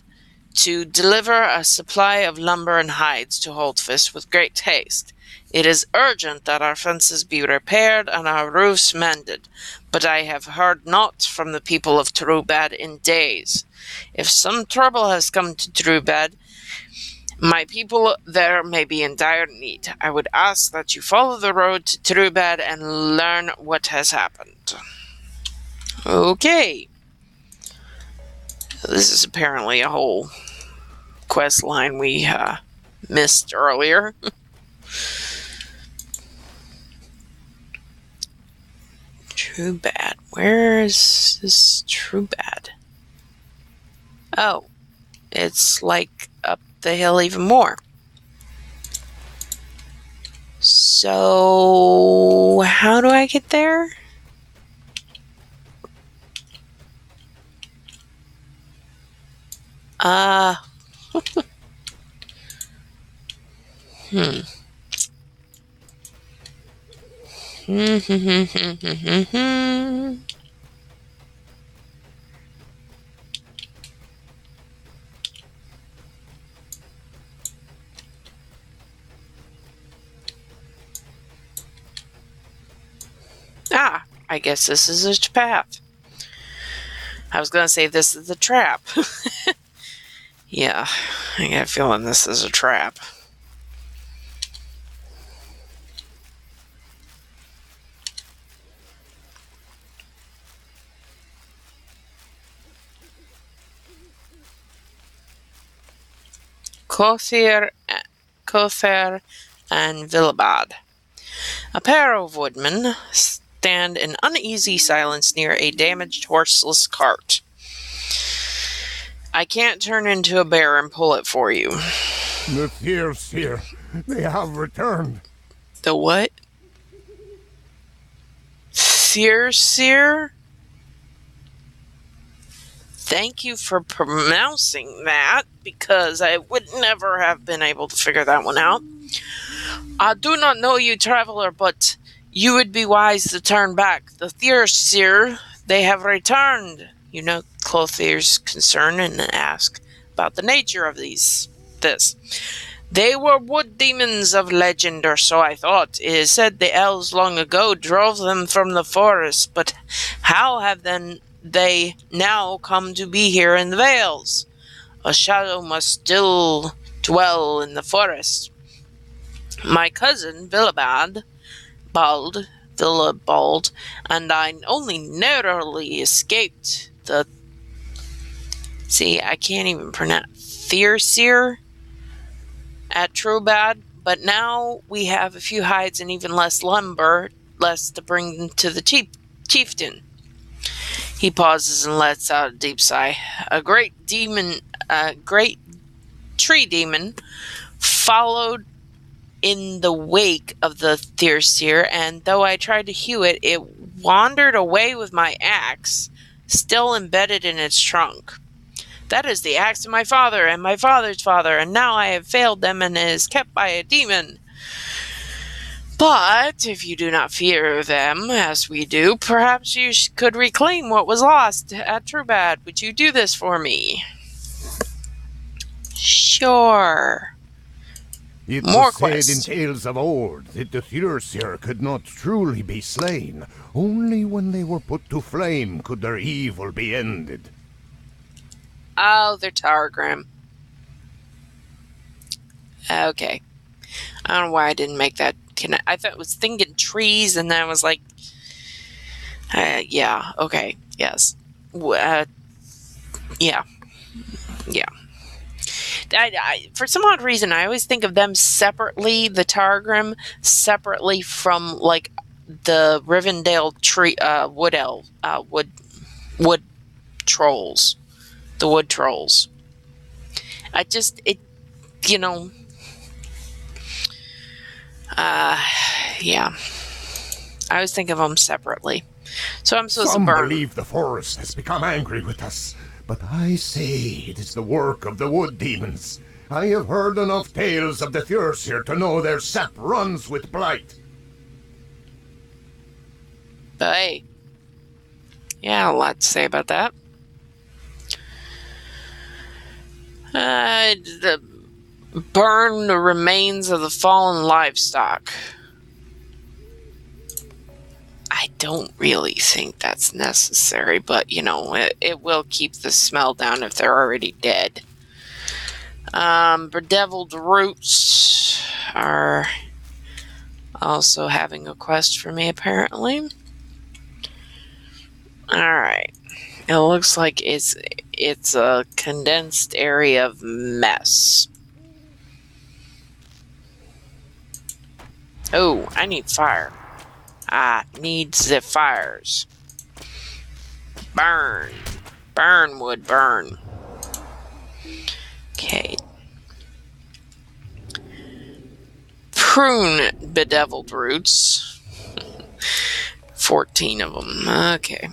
to deliver a supply of lumber and hides to Hultvis with great haste. It is urgent that our fences be repaired and our roofs mended, but I have heard naught from the people of Truabad in days. If some trouble has come to Truabad, my people there may be in dire need. I would ask that you follow the road to Truabad and learn what has happened. Okay. This is apparently a whole quest line we missed earlier. Truabad. Where is this Truabad? Oh, it's like up the hill even more. So, how do I get there? I guess this is a path. I was going to say this is a trap. Yeah, I got a feeling this is a trap. Kother and Villabad. A pair of woodmen stand in uneasy silence near a damaged horseless cart. I can't turn into a bear and pull it for you. The thieves here, they have returned. The what? Seer? Thank you for pronouncing that, because I would never have been able to figure that one out. I do not know you, traveler, but you would be wise to turn back. The Seer, they have returned. You know Clothier's concern and ask about the nature of this. They were wood demons of legend, or so I thought. It is said the elves long ago drove them from the forest, but how have they now come to be here in the vales? A shadow must still dwell in the forest. My cousin, Villabald, and I only narrowly escaped the... See, I can't even pronounce... Thierseer at Truabad, but now we have a few hides and even less lumber, less to bring to the chieftain. He pauses and lets out a deep sigh. A great tree demon followed in the wake of the Thierseer, and though I tried to hew it, it wandered away with my axe, still embedded in its trunk. That is the axe of my father and my father's father, and now I have failed them and it is kept by a demon. But if you do not fear them, as we do, perhaps you could reclaim what was lost at Truabad. Would you do this for me? Sure. It More was said quests. in tales of old that the Thirsier could not truly be slain. Only when they were put to flame could their evil be ended. Oh, they're Tower Grim. Okay. I don't know why I didn't make that connect. I thought it was thinking trees, and then I was like, yeah, okay, yes. Yeah, yeah. For some odd reason, I always think of them separately, the Targrim, separately from, like, the Rivendell tree, wood trolls. The wood trolls. You know, yeah. I always think of them separately. So I'm supposed to Some burn. believe the forest has become angry with us, but I say it is the work of the wood demons. I have heard enough tales of the Thursir to know their sap runs with blight. But hey, yeah, a lot to say about that. Burn the remains of the fallen livestock. I don't really think that's necessary, but it will keep the smell down if they're already dead. Bedeviled roots are also having a quest for me, apparently. Alright. It looks like it's a condensed area of mess. Oh, I need fire. I need the fires. Burn. Burn, wood, burn. Okay. Prune bedeviled roots. 14 of them. Okay.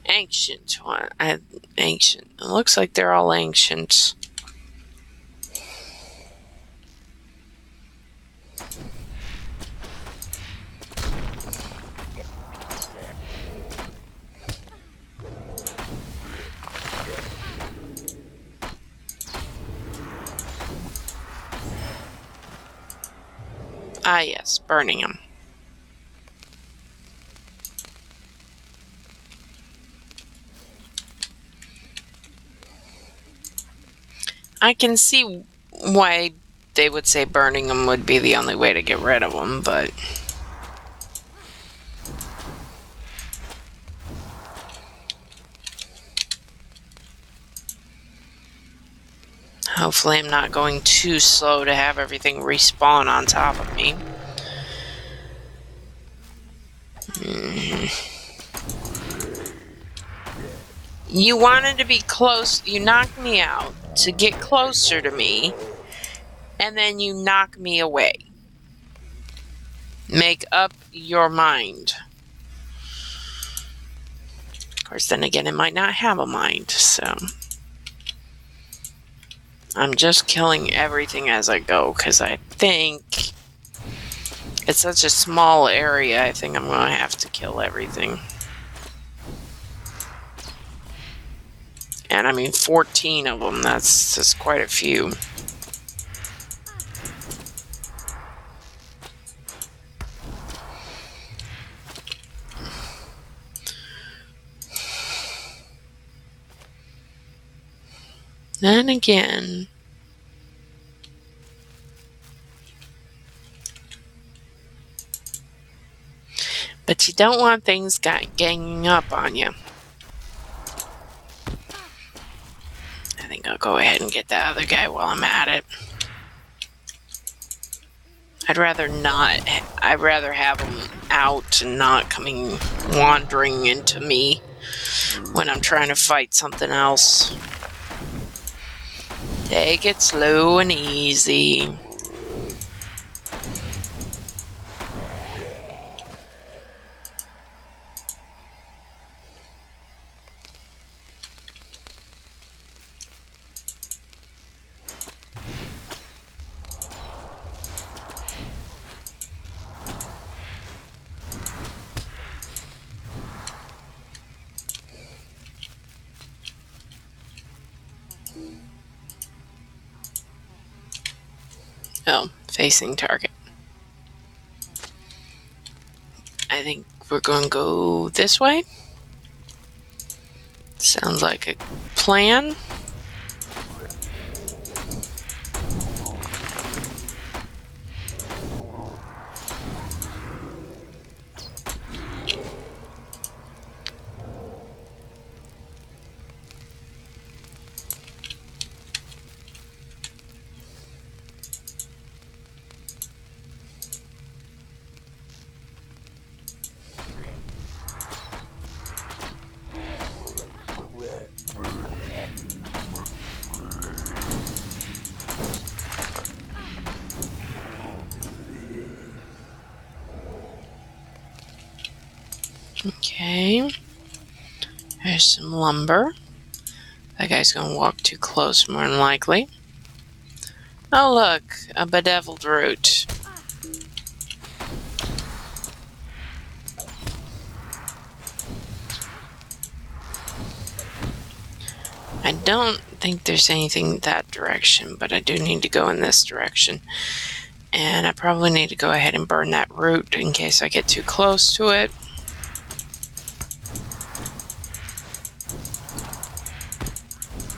Ancient one. Ancient. It looks like they're all ancient. Ah, yes, burning them. I can see why they would say burning them would be the only way to get rid of them, but hopefully I'm not going too slow to have everything respawn on top of me. You wanted to be close. You knocked me out to get closer to me, and then you knock me away. Make up your mind. Of course, then again, it might not have a mind, so I'm just killing everything as I go, because I think it's such a small area, I think I'm going to have to kill everything. And I mean, 14 of them, that's just quite a few. Then again, but you don't want things ganging up on you. I think I'll go ahead and get that other guy while I'm at it. I'd rather not. I'd rather have them out and not coming wandering into me when I'm trying to fight something else. Take it slow and easy. Facing target. I think we're going to go this way. Sounds like a plan. Okay. There's some lumber. That guy's going to walk too close, more than likely. Oh, look. A bedeviled root. I don't think there's anything that direction, but I do need to go in this direction. And I probably need to go ahead and burn that root in case I get too close to it.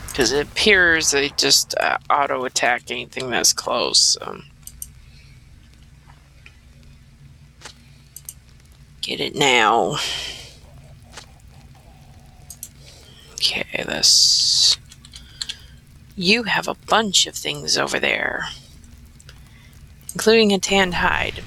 Because it appears they just auto-attack anything that's close. So. Get it now. Okay, this. You have a bunch of things over there, including a tanned hide.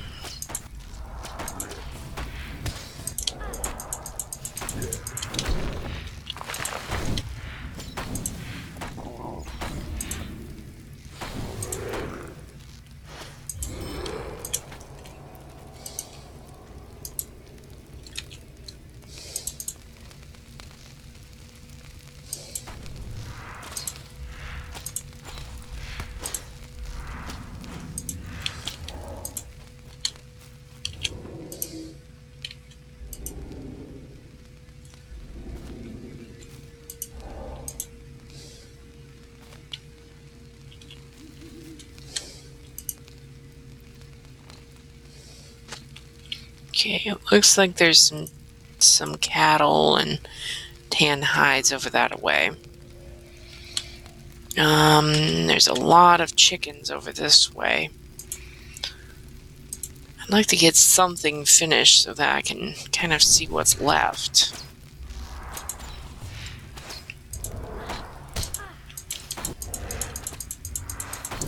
Okay, it looks like there's some cattle and tan hides over that way. There's a lot of chickens over this way. I'd like to get something finished so that I can kind of see what's left.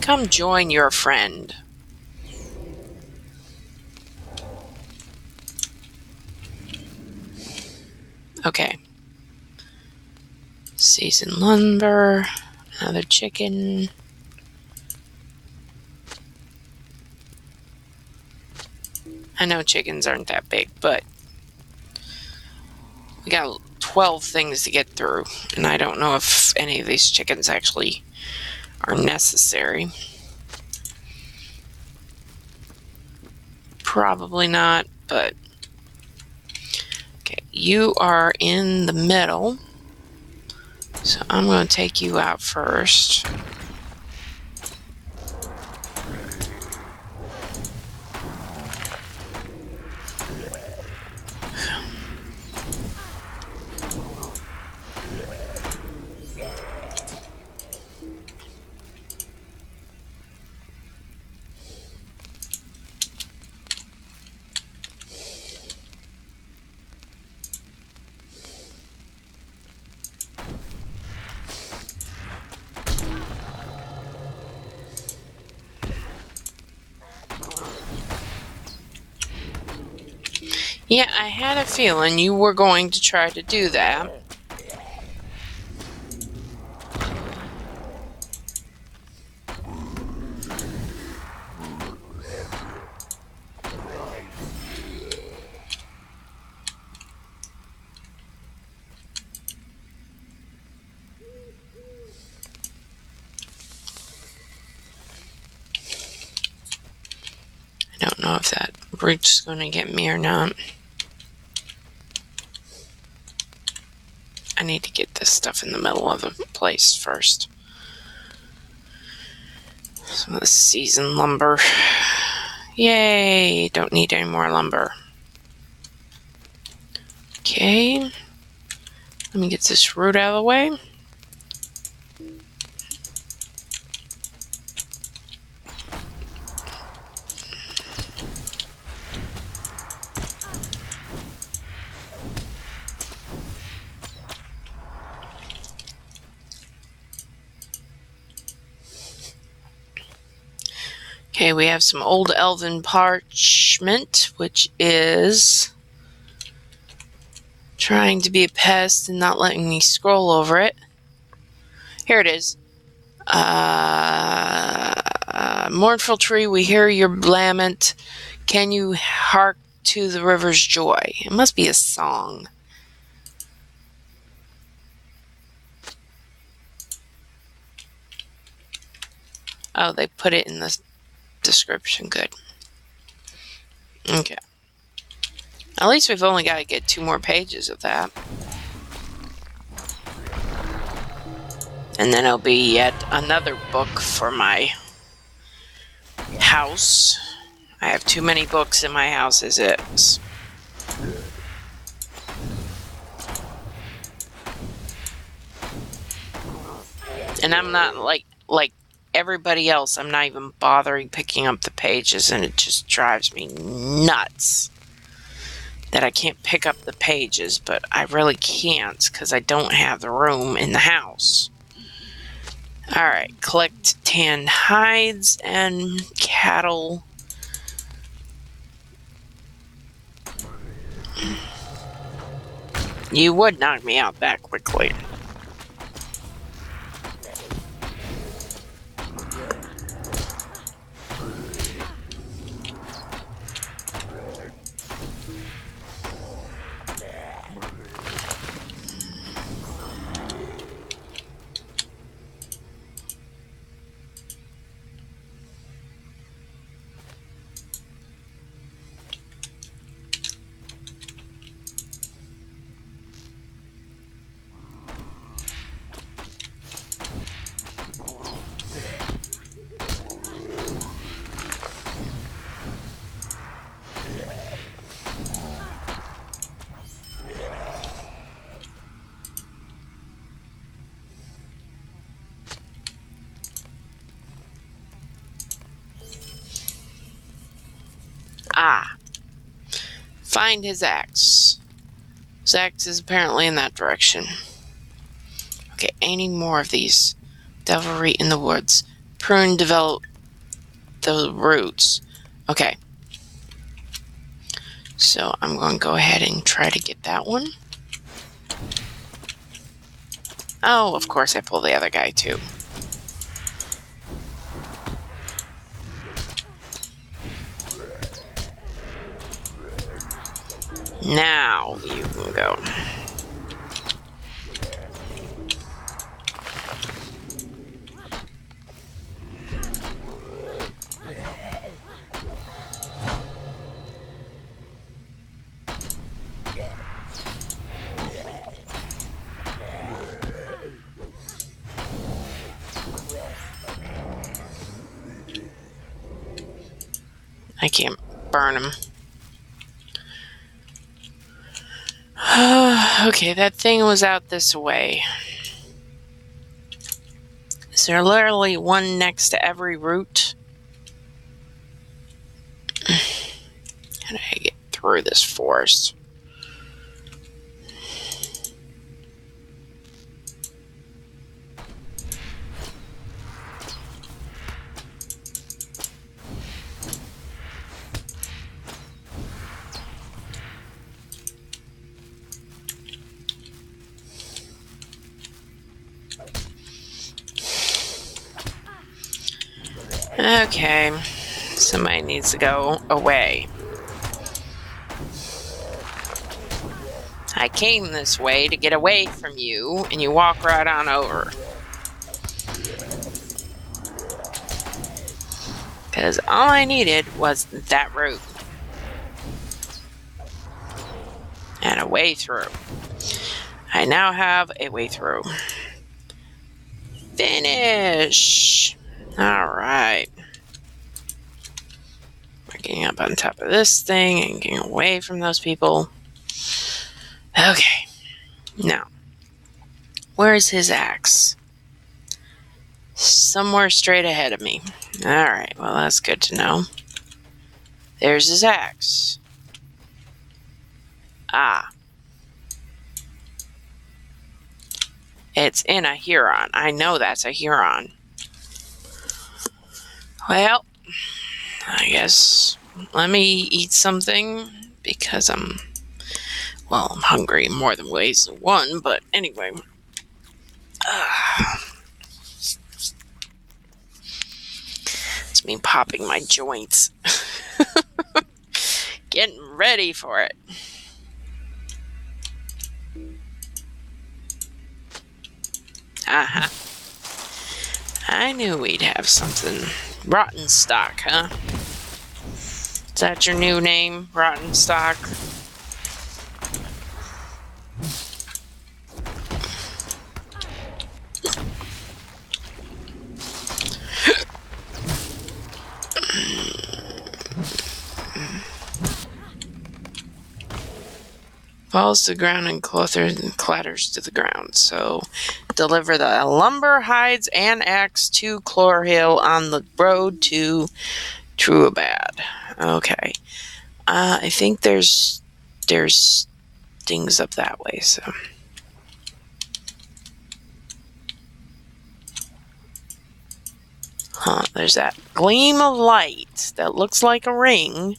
Come join your friend. Okay. Seasoned lumber. Another chicken. I know chickens aren't that big, but we got 12 things to get through, and I don't know if any of these chickens actually are necessary. Probably not, but okay, you are in the middle, so I'm going to take you out first. Yeah, I had a feeling you were going to try to do that. I don't know if that root's going to get me or not. I need to get this stuff in the middle of the place first. Some of the seasoned lumber. Yay! Don't need any more lumber. Okay. Let me get this root out of the way. Okay, we have some old elven parchment, which is trying to be a pest and not letting me scroll over it. Here it is. Mournful tree, we hear your lament. Can you hark to the river's joy? It must be a song. Oh, they put it in the description. Good. Okay. At least we've only got to get 2 more pages of that. And then it'll be yet another book for my house. I have too many books in my house as is. And I'm not like everybody else. I'm not even bothering picking up the pages, and it just drives me nuts that I can't pick up the pages, but I really can't because I don't have the room in the house. Alright, collect tanned hides and cattle. You would knock me out that quickly. Ah. Find his axe. His axe is apparently in that direction. Okay, any more of these. Devilry in the woods. Prune, develop the roots. Okay. So I'm going to go ahead and try to get that one. Oh, of course I pulled the other guy too. Now you can go. I can't burn him. Okay, that thing was out this way. Is there literally one next to every root? How do I get through this forest? Okay, somebody needs to go away. I came this way to get away from you, and you walk right on over. Because all I needed was that route. And a way through. I now have a way through. Finish! Alright. getting up on top of this thing and getting away from those people. Okay. Now, where's his axe? Somewhere straight ahead of me. Alright, well, that's good to know. There's his axe. Ah. It's in a Huron. I know that's a Huron. Well, I guess let me eat something because I'm hungry in more than ways than one, but anyway. It's me popping my joints. Getting ready for it. Uh-huh. I knew we'd have something. Rotten stock, huh? Is that your new name? Rotten stock? Falls to the ground and clatters to the ground. So, deliver the lumber, hides, and axe to Chlorhill on the road to Truabad. Okay. I think there's things up that way, so. Huh, there's that gleam of light that looks like a ring.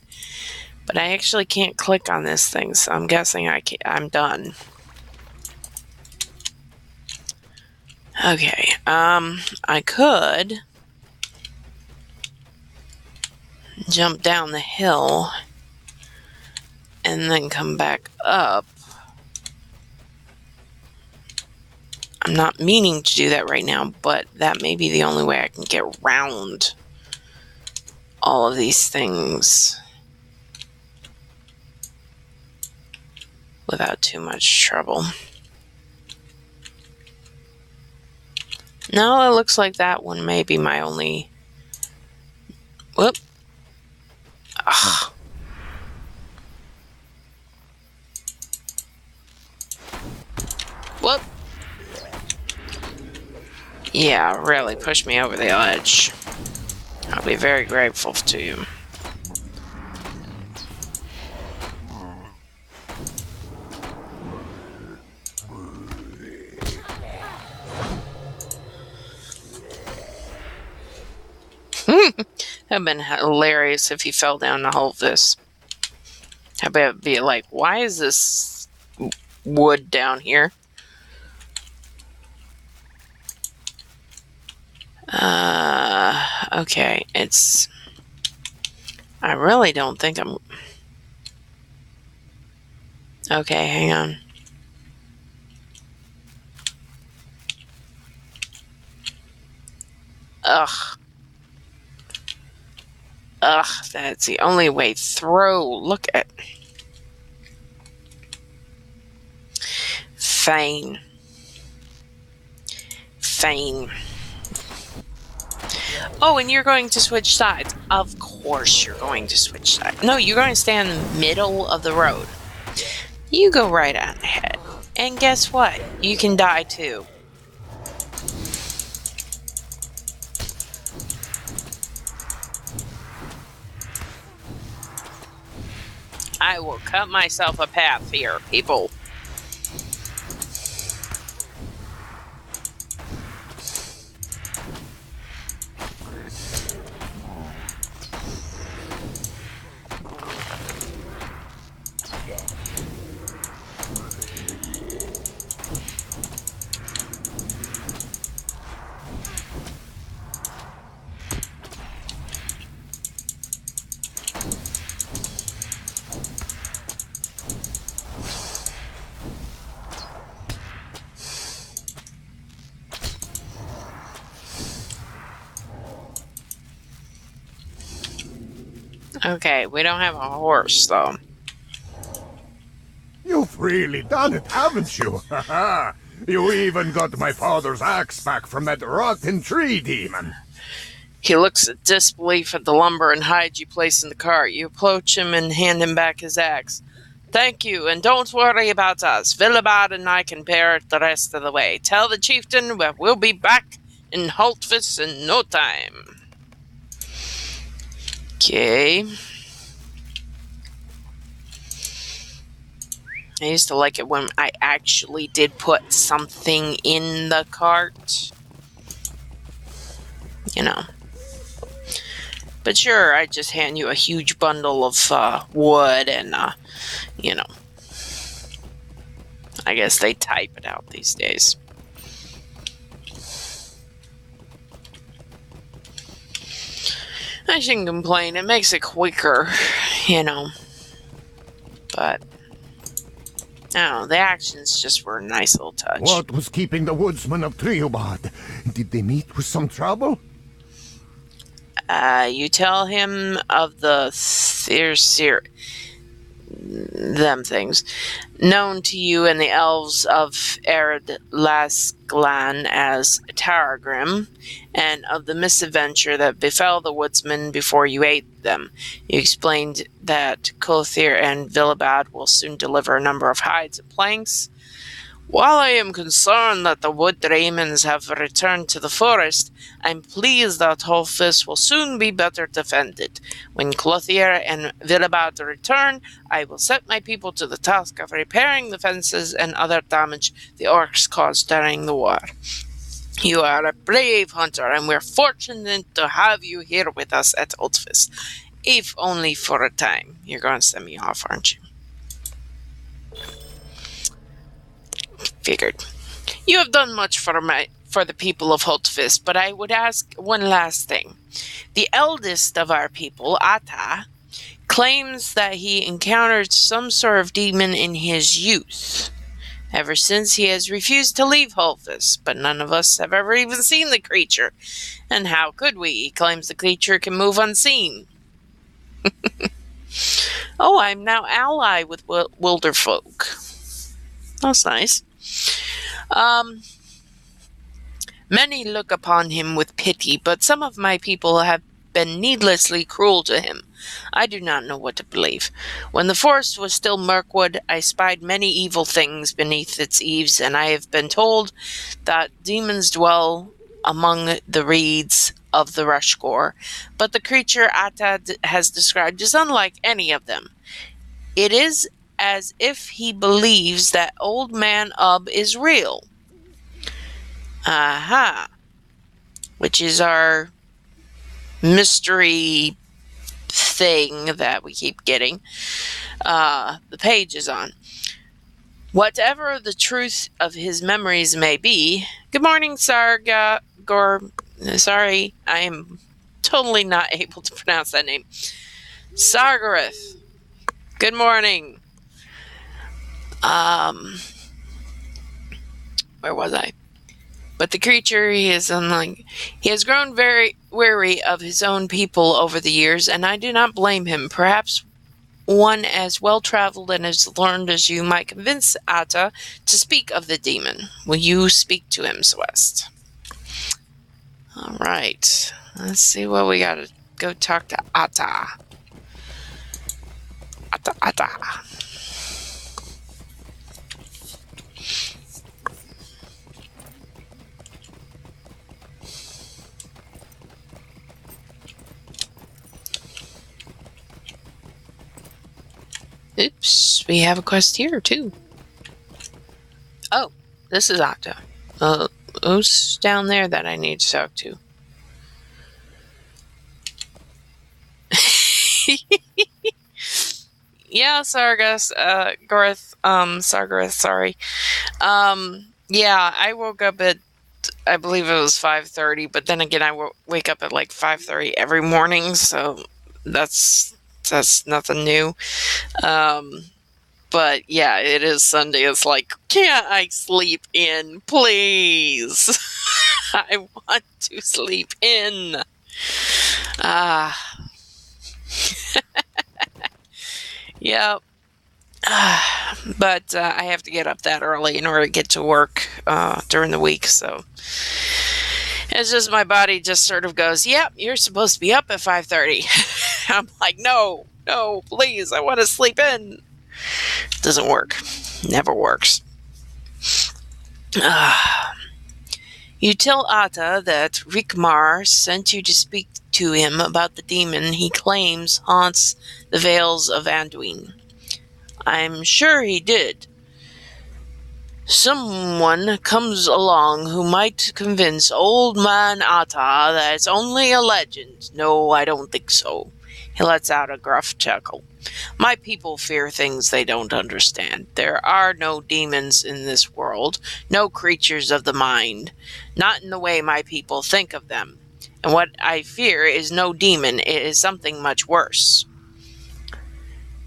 But I actually can't click on this thing, so I'm guessing I'm done. Okay, I could jump down the hill and then come back up. I'm not meaning to do that right now, but that may be the only way I can get around all of these things without too much trouble. No, it looks like that one may be my only... Whoop. Ugh. Whoop. Yeah, really pushed me over the edge. I'll be very grateful to you. That'd been hilarious if he fell down the Hultvis. I bet it'd be like, why is this wood down here? Okay, it's... I really don't think I'm... Okay, hang on. Ugh. Ugh, that's the only way through. Look at... Fine. Fine. Oh, and you're going to switch sides. Of course you're going to switch sides. No, you're going to stay in the middle of the road. You go right on ahead. And guess what? You can die too. I will cut myself a path here, people. Okay, we don't have a horse, though. You've really done it, haven't you? You even got my father's axe back from that rotten tree demon. He looks at disbelief at the lumber and hides you place in the cart. You approach him and hand him back his axe. Thank you, and don't worry about us. Willibald and I can bear it the rest of the way. Tell the chieftain that we'll be back in Hultvis in no time. Okay. I used to like it when I actually did put something in the cart. You know. But sure, I just hand you a huge bundle of wood and, you know. I guess they type it out these days. I shouldn't complain. It makes it quicker, you know. But, I don't know, the actions just were a nice little touch. What was keeping the woodsmen of Triobad? Did they meet with some trouble? You tell him of the them things known to you and the elves of Ered Lasglan as Taragrim, and of the misadventure that befell the woodsmen before you ate them. You explained that Kothir and Willibald will soon deliver a number of hides and planks. While I am concerned that the wood demons have returned to the forest, I'm pleased that Hultvis will soon be better defended. When Clothier and Willibald return, I will set my people to the task of repairing the fences and other damage the orcs caused during the war. You are a brave hunter, and we're fortunate to have you here with us at Hultvis, if only for a time. You're going to send me off, aren't you? Figured. You have done much for the people of Hultvis, but I would ask one last thing. The eldest of our people, Ata, claims that he encountered some sort of demon in his youth. Ever since, he has refused to leave Hultvis, but none of us have ever even seen the creature. And how could we? He claims the creature can move unseen. Oh, I'm now ally with Wilderfolk. That's nice. Many look upon him with pity, but some of my people have been needlessly cruel to him. I do not know what to believe. When the forest was still Mirkwood, I spied many evil things beneath its eaves, and I have been told that demons dwell among the reeds of the Rushgore, but the creature Atta has described is unlike any of them. It is as if he believes that Old Man Ub is real. Aha. Which is our mystery thing that we keep getting. The page is on. Whatever the truth of his memories may be. Good morning, Sorry, I am totally not able to pronounce that name. Sargareth. Good morning. Where was I? But the creature he has grown very weary of his own people over the years, and I do not blame him. Perhaps one as well-traveled and as learned as you might convince Atta to speak of the demon. Will you speak to him, Swest? All right. Let's see what we got to go talk to Atta. Atta. Oops, we have a quest here, too. Oh, this is Atta. Who's down there that I need to talk to? Yeah, Sargareth, sorry. Yeah, I woke up at, I believe it was 5:30, but then again, I wake up at like 5:30 every morning, so that's nothing new. But yeah, it is Sunday. It's like, can't I sleep in, please? I want to sleep in. Yep. But I have to get up that early in order to get to work during the week. So It's just my body just sort of goes, yep, you're supposed to be up at 5:30. I'm like, no, please, I want to sleep in. Doesn't work. Never works. You tell Atta that Rikmar sent you to speak to him about the demon he claims haunts the vales of Anduin. I'm sure he did. Someone comes along who might convince old man Atta that it's only a legend. No, I don't think so. He lets out a gruff chuckle. My people fear things they don't understand. There are no demons in this world, no creatures of the mind, not in the way my people think of them. And what I fear is no demon, it is something much worse.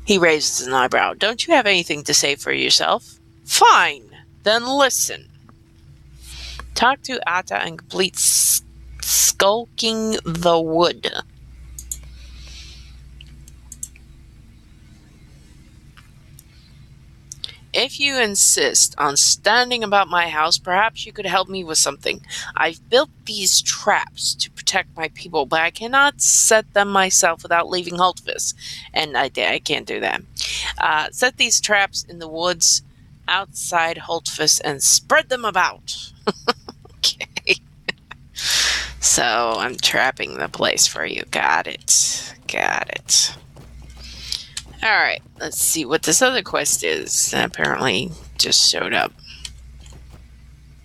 He raises an eyebrow. Don't you have anything to say for yourself? Fine, then listen. Talk to Atta and complete skulking the wood. If you insist on standing about my house, perhaps you could help me with something. I've built these traps to protect my people, but I cannot set them myself without leaving Hultvis. And I can't do that. Set these traps in the woods outside Hultvis and spread them about. Okay. So I'm trapping the place for you. Got it. Alright, let's see what this other quest is. That apparently just showed up.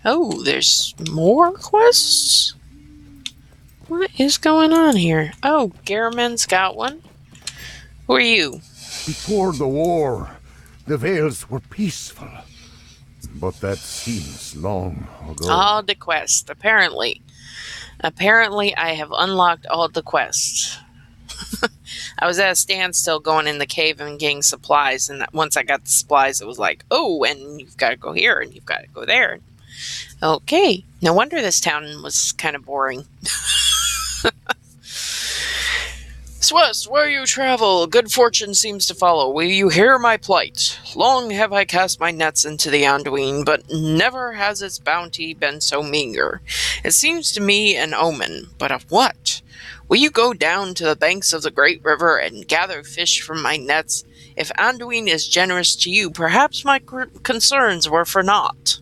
Oh, there's more quests? What is going on here? Oh, Garamen's got one. Who are you? Before the war, the Vales were peaceful. But that seems long ago. All the quests, apparently. Apparently, I have unlocked all the quests. I was at a standstill going in the cave and getting supplies, and once I got the supplies, it was like, oh, and you've got to go here, and you've got to go there. Okay, no wonder this town was kind of boring. Swest, where you travel, good fortune seems to follow. Will you hear my plight? Long have I cast my nets into the Anduin, but never has its bounty been so meager. It seems to me an omen, but of what? Will you go down to the banks of the great river and gather fish from my nets? If Anduin is generous to you, perhaps my concerns were for naught.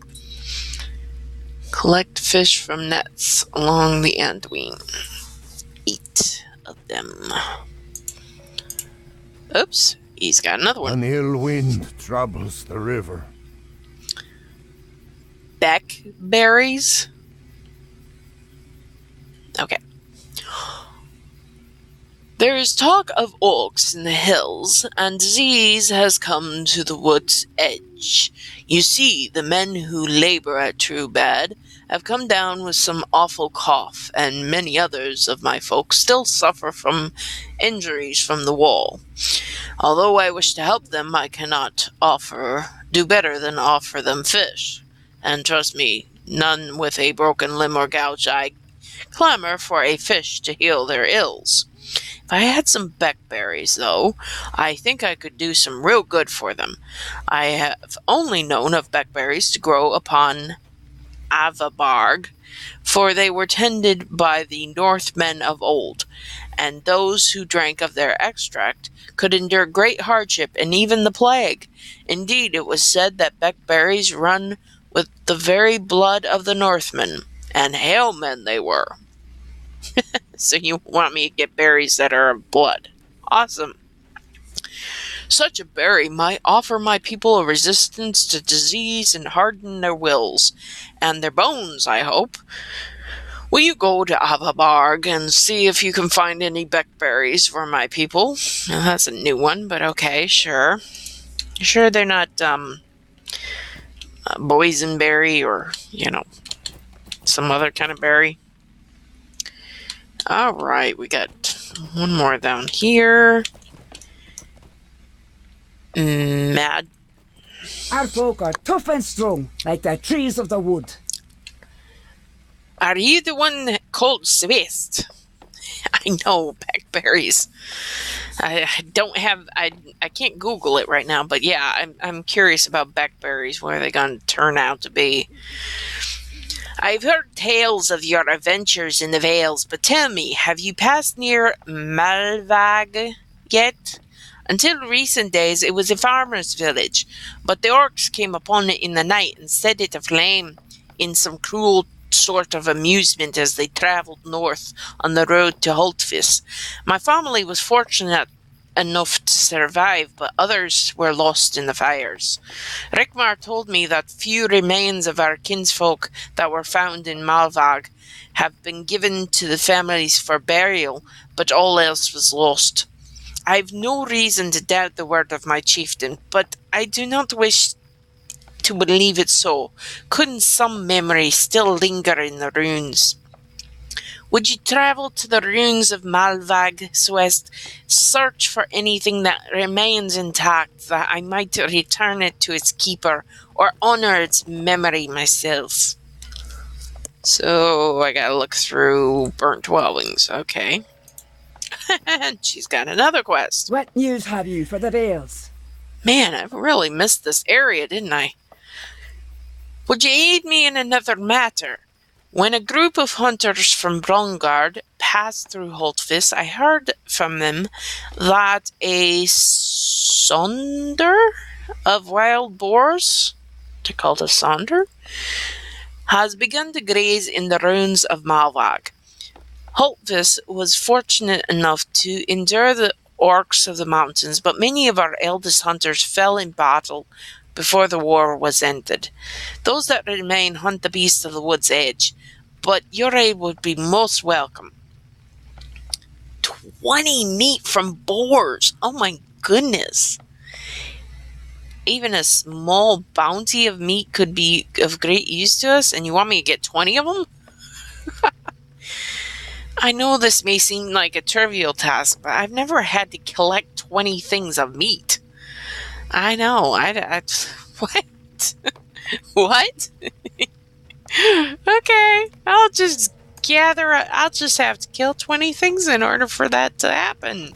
Collect fish from nets along the Anduin. 8 of them. Oops, he's got another one. An ill wind troubles the river. Beckberries? Okay. There is talk of orcs in the hills, and disease has come to the wood's edge. You see, the men who labor at Truebad have come down with some awful cough, and many others of my folk still suffer from injuries from the wall. Although I wish to help them, I cannot do better than offer them fish. And trust me, none with a broken limb or gouge eye clamor for a fish to heal their ills. If I had some beckberries, though, I think I could do some real good for them. I have only known of beckberries to grow upon Avabarg, for they were tended by the Northmen of old, and those who drank of their extract could endure great hardship and even the plague. Indeed, it was said that beckberries run with the very blood of the Northmen, and hale men they were. So you want me to get berries that are of blood. Awesome. Such a berry might offer my people a resistance to disease and harden their wills, and their bones, I hope. Will you go to Avabarg and see if you can find any beckberries for my people? Now, that's a new one, but okay, sure. Sure they're not, boysenberry or, some other kind of berry? Alright, we got one more down here. Mad. Our folk are tough and strong, like the trees of the wood. Are you the one called Swest? I know beckberries. I can't Google it right now, but yeah, I'm curious about beckberries. What are they going to turn out to be? I've heard tales of your adventures in the Vales, but tell me, have you passed near Malvag yet? Until recent days, it was a farmer's village, but the orcs came upon it in the night and set it aflame in some cruel sort of amusement as they travelled north on the road to Hultvis. My family was fortunate enough to survive, but others were lost in the fires. Rickmar told me that few remains of our kinsfolk that were found in Malvag have been given to the families for burial, but all else was lost. I have no reason to doubt the word of my chieftain, but I do not wish to believe it so. Couldn't some memory still linger in the ruins? Would you travel to the ruins of Malvag, Swest, search for anything that remains intact, that I might return it to its keeper, or honor its memory myself? So I gotta look through burnt dwellings, okay. And she's got another quest. What news have you for the Vales? Man, I really missed this area, didn't I? Would you aid me in another matter? When a group of hunters from Brongard passed through Hultvis, I heard from them that a sonder of wild boars, to call it a sonder, has begun to graze in the ruins of Malvag. Hultvis was fortunate enough to endure the orcs of the mountains, but many of our eldest hunters fell in battle before the war was ended. Those that remain hunt the beasts of the wood's edge, but your aid would be most welcome. 20 meat from boars! Oh my goodness! Even a small bounty of meat could be of great use to us, and you want me to get 20 of them? I know this may seem like a trivial task, but I've never had to collect 20 things of meat. I know. What? What? Okay. I'll just have to kill 20 things in order for that to happen.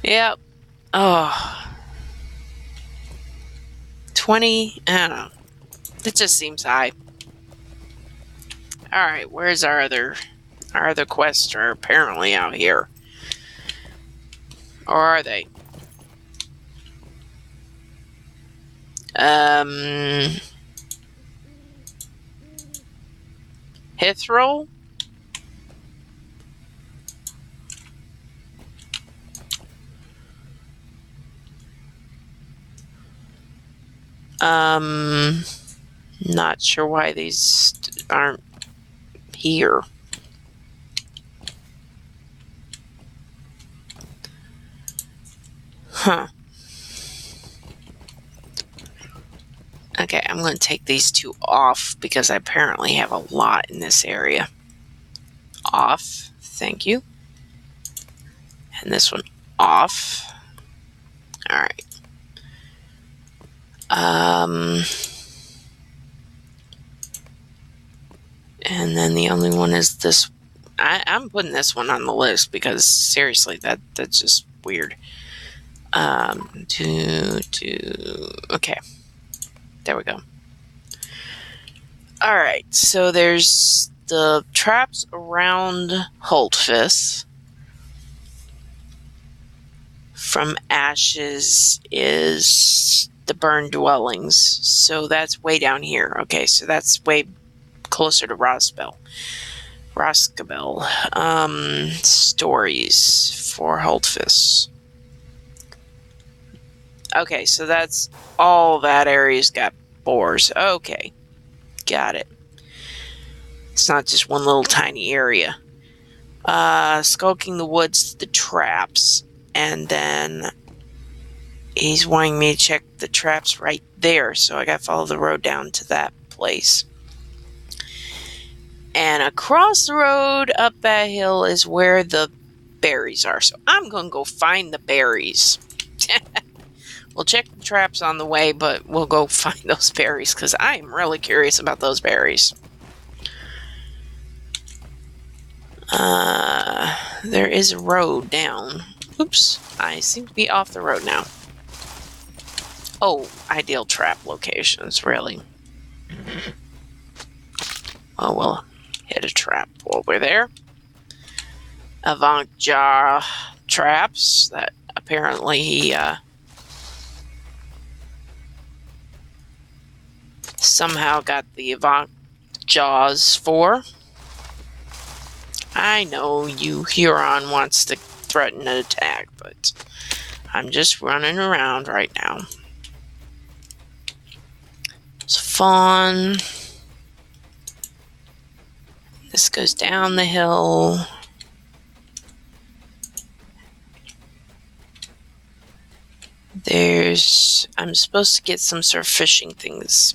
Yep. Oh. 20? I don't know. It just seems high. Alright, where's our other quests are apparently out here. Or are they? Hithril? Not sure why these aren't here. Huh. Okay, I'm going to take these two off because I apparently have a lot in this area. Off. Thank you. And this one off. Alright. And then the only one is this. I'm putting this one on the list because seriously, that's just weird. Okay. There we go. Alright, so there's the traps around Hultvis. From Ashes is the burned dwellings. So that's way down here. Okay, so that's way closer to Roskabel. Stories for Hultvis. Okay, so that's all that area's got boars. Okay, got it. It's not just one little tiny area. Skulking the woods, the traps, and then he's wanting me to check the traps right there, so I gotta follow the road down to that place. And across the road up that hill is where the berries are, so I'm gonna go find the berries. We'll check the traps on the way, but we'll go find those berries because I am really curious about those berries. There is a road down. Oops, I seem to be off the road now. Oh, ideal trap locations, really. Oh, we'll hit a trap while we're there. Avant-jaw traps that apparently he somehow got the avant-jaws for. I know you Huron wants to threaten an attack, but I'm just running around right now. It's fun. This goes down the hill. I'm supposed to get some sort of fishing things.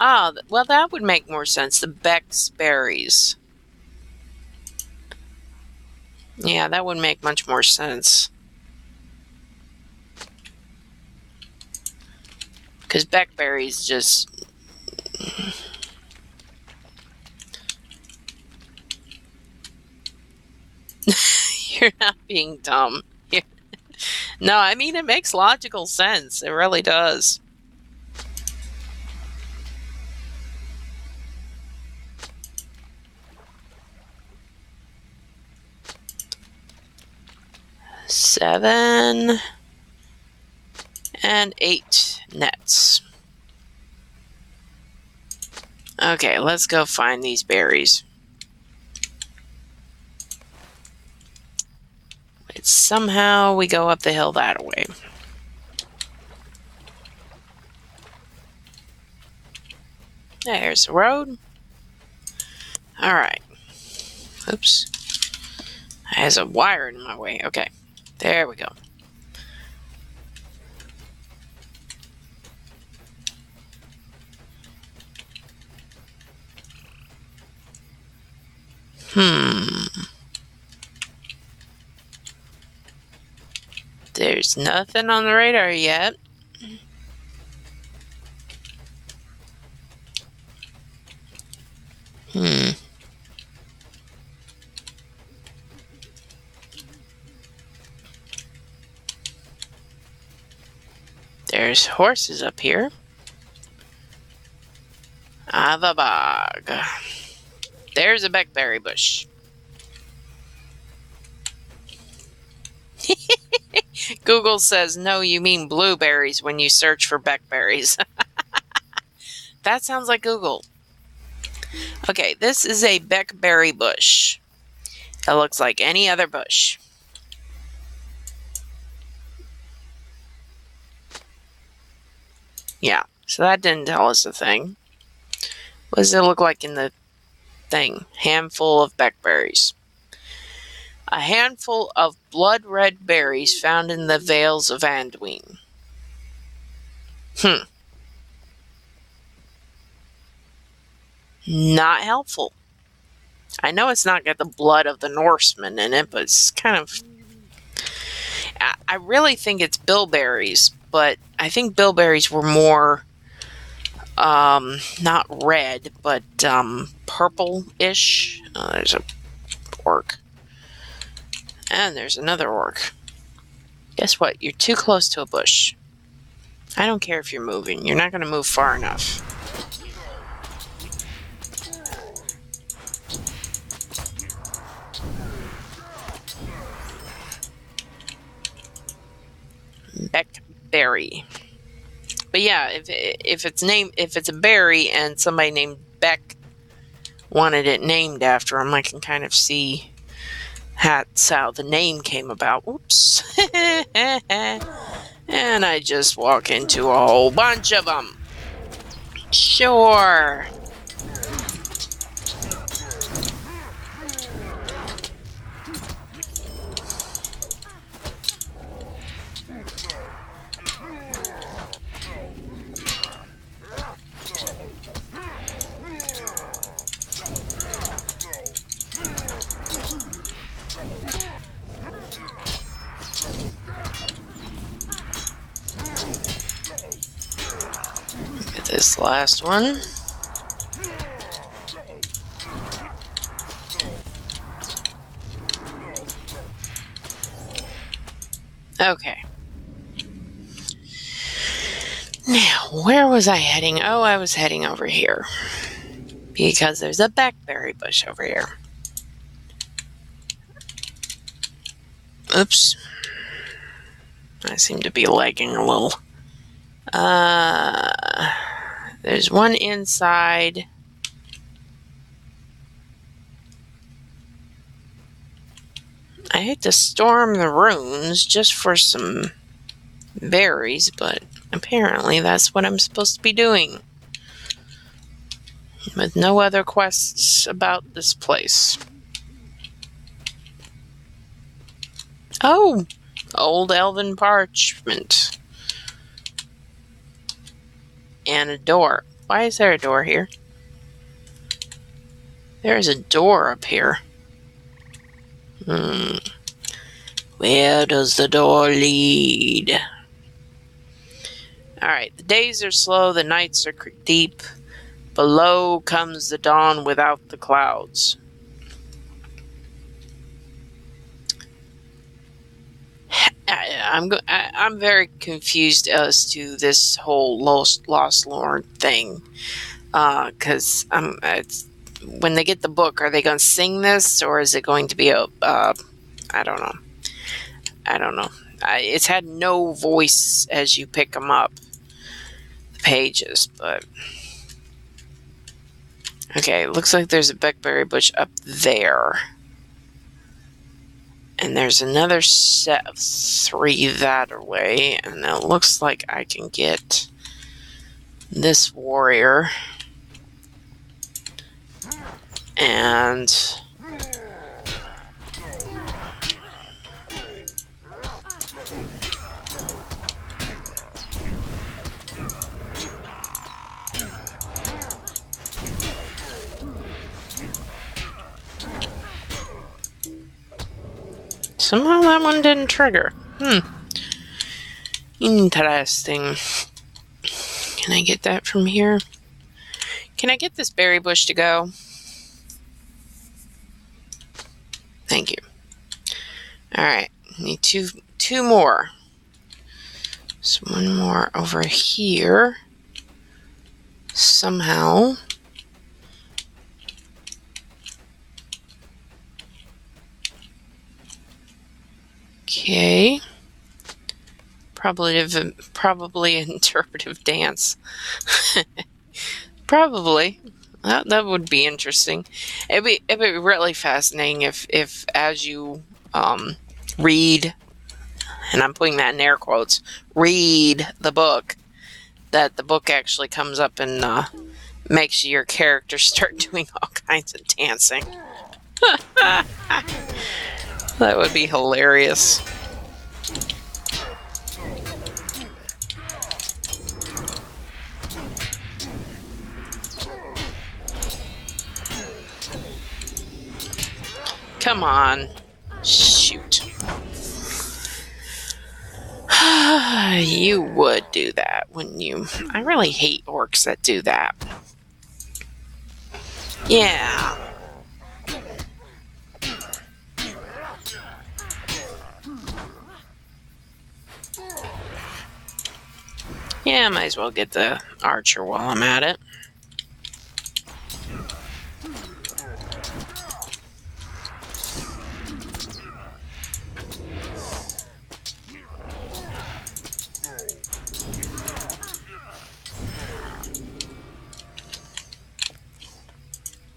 Ah, well, that would make more sense. The Beck's berries. Yeah, that would make much more sense. Because Beckberries just... You're not being dumb. No, I mean, it makes logical sense. It really does. Seven and 8 nets. Okay, let's go find these berries. Somehow we go up the hill that way. There's the road. Alright. Oops. There's a wire in my way. Okay. There we go. There's nothing on the radar yet. There's horses up here. The bog. There's a beckberry bush. Google says, no, you mean blueberries when you search for beckberries. That sounds like Google. Okay, this is a beckberry bush. It looks like any other bush. Yeah, so that didn't tell us a thing. What does it look like in the thing? Handful of beckberries. A handful of blood-red berries found in the vales of Anduin. Not helpful. I know it's not got the blood of the Norsemen in it, but it's kind of... I really think it's bilberries, but I think bilberries were more... not red, but purple-ish. There's a orc. And there's another orc. Guess what? You're too close to a bush. I don't care if you're moving. You're not going to move far enough. Beckberry. But yeah, if it's a berry and somebody named Beck wanted it named after him, I can kind of see that's how the name came about. Whoops. And I just walk into a whole bunch of them. Sure. This last one. Okay. Now, where was I heading? Oh, I was heading over here. Because there's a blackberry bush over here. Oops. I seem to be lagging a little. There's one inside. I hate to storm the ruins just for some berries, but apparently that's what I'm supposed to be doing. With no other quests about this place. Oh! Old elven parchment. And a door. Why is there a door here? There is a door up here. Where does the door lead? Alright, the days are slow, the nights are deep. Below comes the dawn without the clouds. I'm very confused as to this whole Lost Lord thing. Because when they get the book, are they going to sing this, or is it going to be a I don't know. It's had no voice as you pick them up, the pages, but okay. It looks like there's a blackberry bush up there, and there's another set of 3 that way, and it looks like I can get this warrior and somehow that one didn't trigger. Interesting. Can I get that from here? Can I get this berry bush to go? Thank you. Alright, need two more. So one more over here. Somehow. Okay. Probably interpretive dance. Probably. That would be interesting. It'd be really fascinating if as you read, and I'm putting that in air quotes, read the book, that the book actually comes up and makes your character start doing all kinds of dancing. That would be hilarious. Come on. Shoot. You would do that, wouldn't you? I really hate orcs that do that. Yeah. Yeah, might as well get the archer while I'm at it.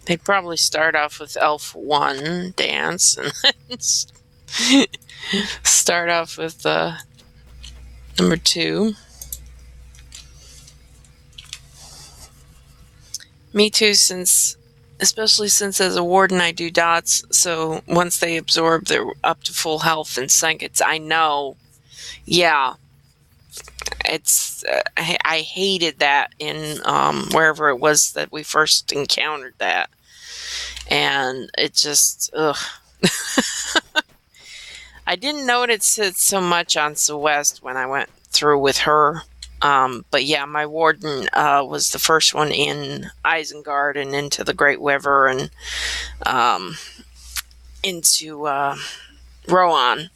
They'd probably start off with Elf 1 dance and then start off with number 2. Me too, especially since as a warden I do dots, so once they absorb, they're up to full health and seconds. I know. Yeah. It's I hated that in wherever it was that we first encountered that, and it just I didn't notice it so much on Swest when I went through with her, but yeah, my warden was the first one in Isengard and into the Great River and into Rohan.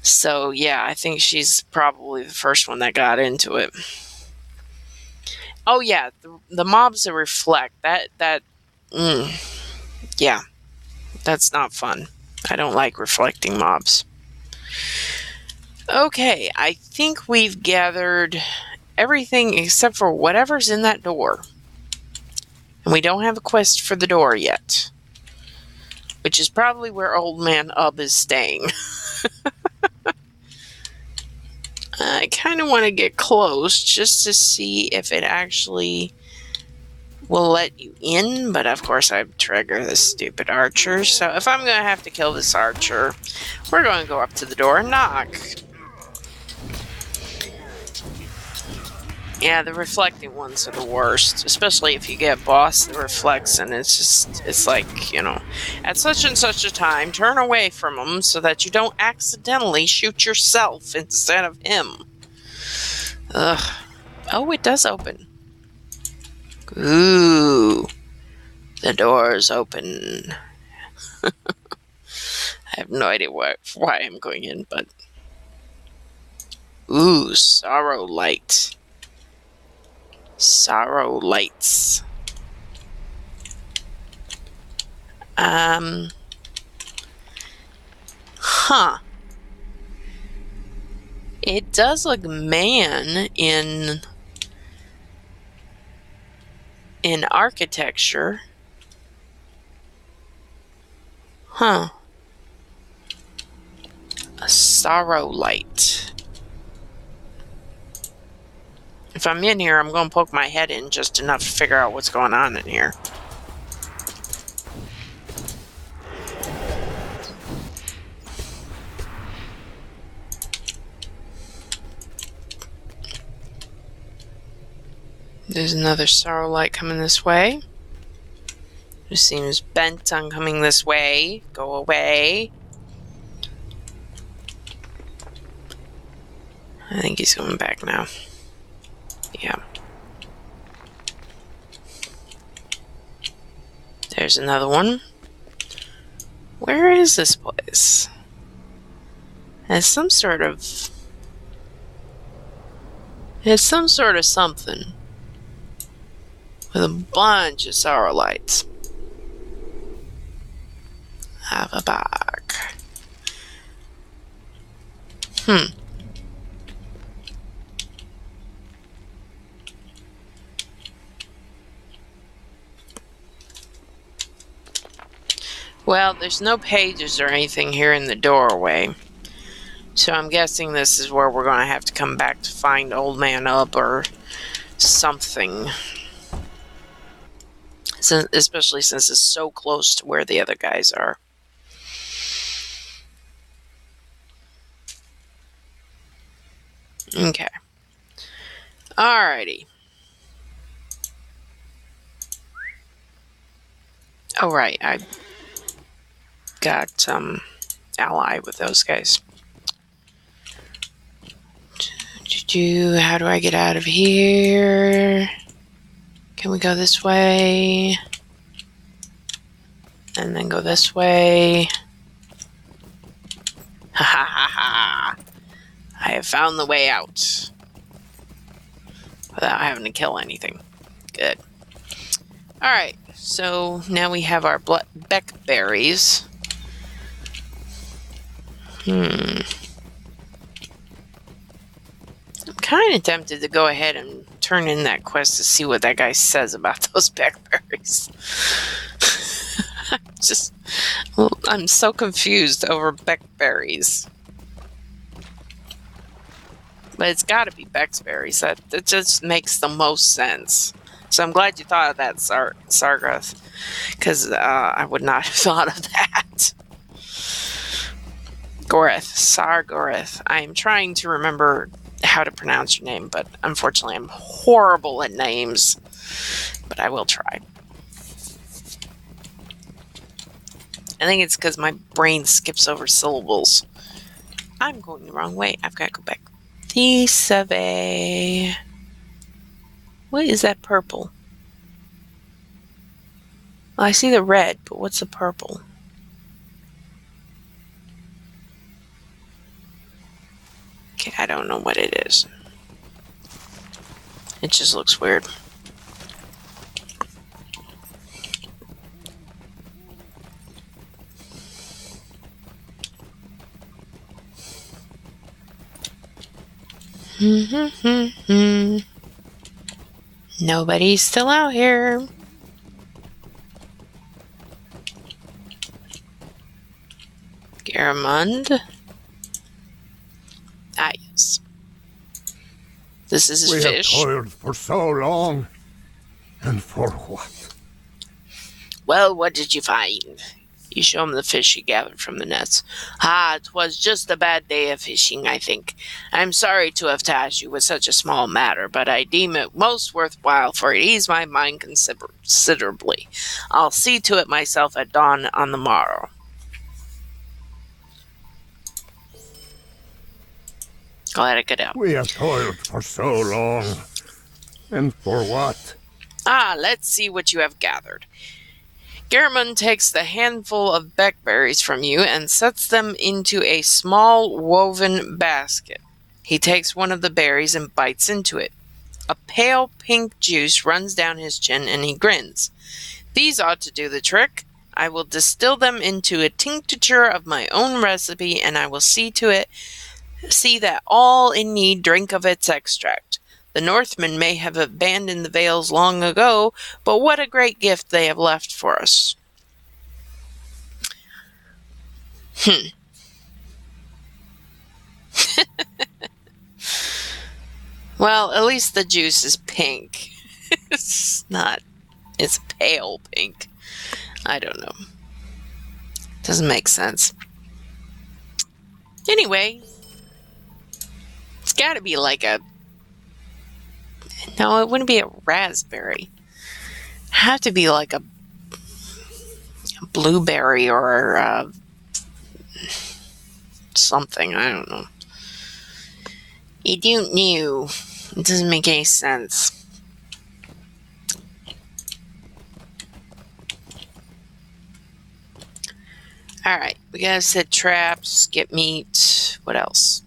So yeah, I think she's probably the first one that got into it. Oh yeah, the mobs that reflect. Yeah, that's not fun. I don't like reflecting mobs. Okay, I think we've gathered everything except for whatever's in that door. And we don't have a quest for the door yet. Which is probably where Old Man Ub is staying. I kind of want to get close just to see if it actually will let you in. But of course I've triggered this stupid archer. So if I'm going to have to kill this archer, we're going to go up to the door and knock. Yeah, the reflecting ones are the worst, especially if you get a boss that reflects, and it's like, you know, at such and such a time, turn away from them so that you don't accidentally shoot yourself instead of him. Ugh. Oh, it does open. Ooh. The door is open. I have no idea why I'm going in, but... Ooh, sorrow light. Sorrow lights. Huh. It does look man in architecture. Huh. A sorrow light. If I'm in here, I'm going to poke my head in just enough to figure out what's going on in here. There's another sorrow light coming this way. Who seems bent on coming this way. Go away. I think he's coming back now. Yeah. There's another one. Where is this place? It's some sort of something. With a bunch of sorrow lights. Have a bag. Well, there's no pages or anything here in the doorway. So I'm guessing this is where we're going to have to come back to find Old Man Up or something. Especially since it's so close to where the other guys are. Okay. Alrighty. Oh, right. I got ally with those guys. How do I get out of here? Can we go this way? And then go this way? Ha ha ha ha! I have found the way out. Without having to kill anything. Good. Alright, so now we have our beckberries. I'm kind of tempted to go ahead and turn in that quest to see what that guy says about those beckberries. I'm so confused over beckberries. But it's got to be Bexberries. That just makes the most sense. So I'm glad you thought of that, Sargoth. Because I would not have thought of that. Sargoth. I am trying to remember how to pronounce your name, but unfortunately I'm horrible at names. But I will try. I think it's because my brain skips over syllables. I'm going the wrong way. I've got to go back. Tisave. What is that purple? Well, I see the red, but what's the purple? Okay, I don't know what it is. It just looks weird. Nobody's still out here. Garamond. Ah, yes. This is his We have fish. toiled for so long. And for what? Well, what did you find? You show him the fish you gathered from the nets. Ah, 'twas just a bad day of fishing, I think. I'm sorry to have tasked you with such a small matter, but I deem it most worthwhile, for it eased my mind considerably. I'll see to it myself at dawn on the morrow. Go ahead, get out. We have toiled for so long. And for what? Ah, let's see what you have gathered. Garamond takes the handful of beckberries from you and sets them into a small woven basket. He takes one of the berries and bites into it. A pale pink juice runs down his chin and he grins. These ought to do the trick. I will distill them into a tincture of my own recipe, and I will see that all in need drink of its extract. The Northmen may have abandoned the vales long ago, but what a great gift they have left for us. Well, at least the juice is pink. It's pale pink. I don't know. Doesn't make sense. Anyway, it's gotta be like no, it wouldn't be a raspberry. It'd have to be like a blueberry or something. I don't know. I don't know. It doesn't make any sense. Alright, we gotta set traps, get meat. What else?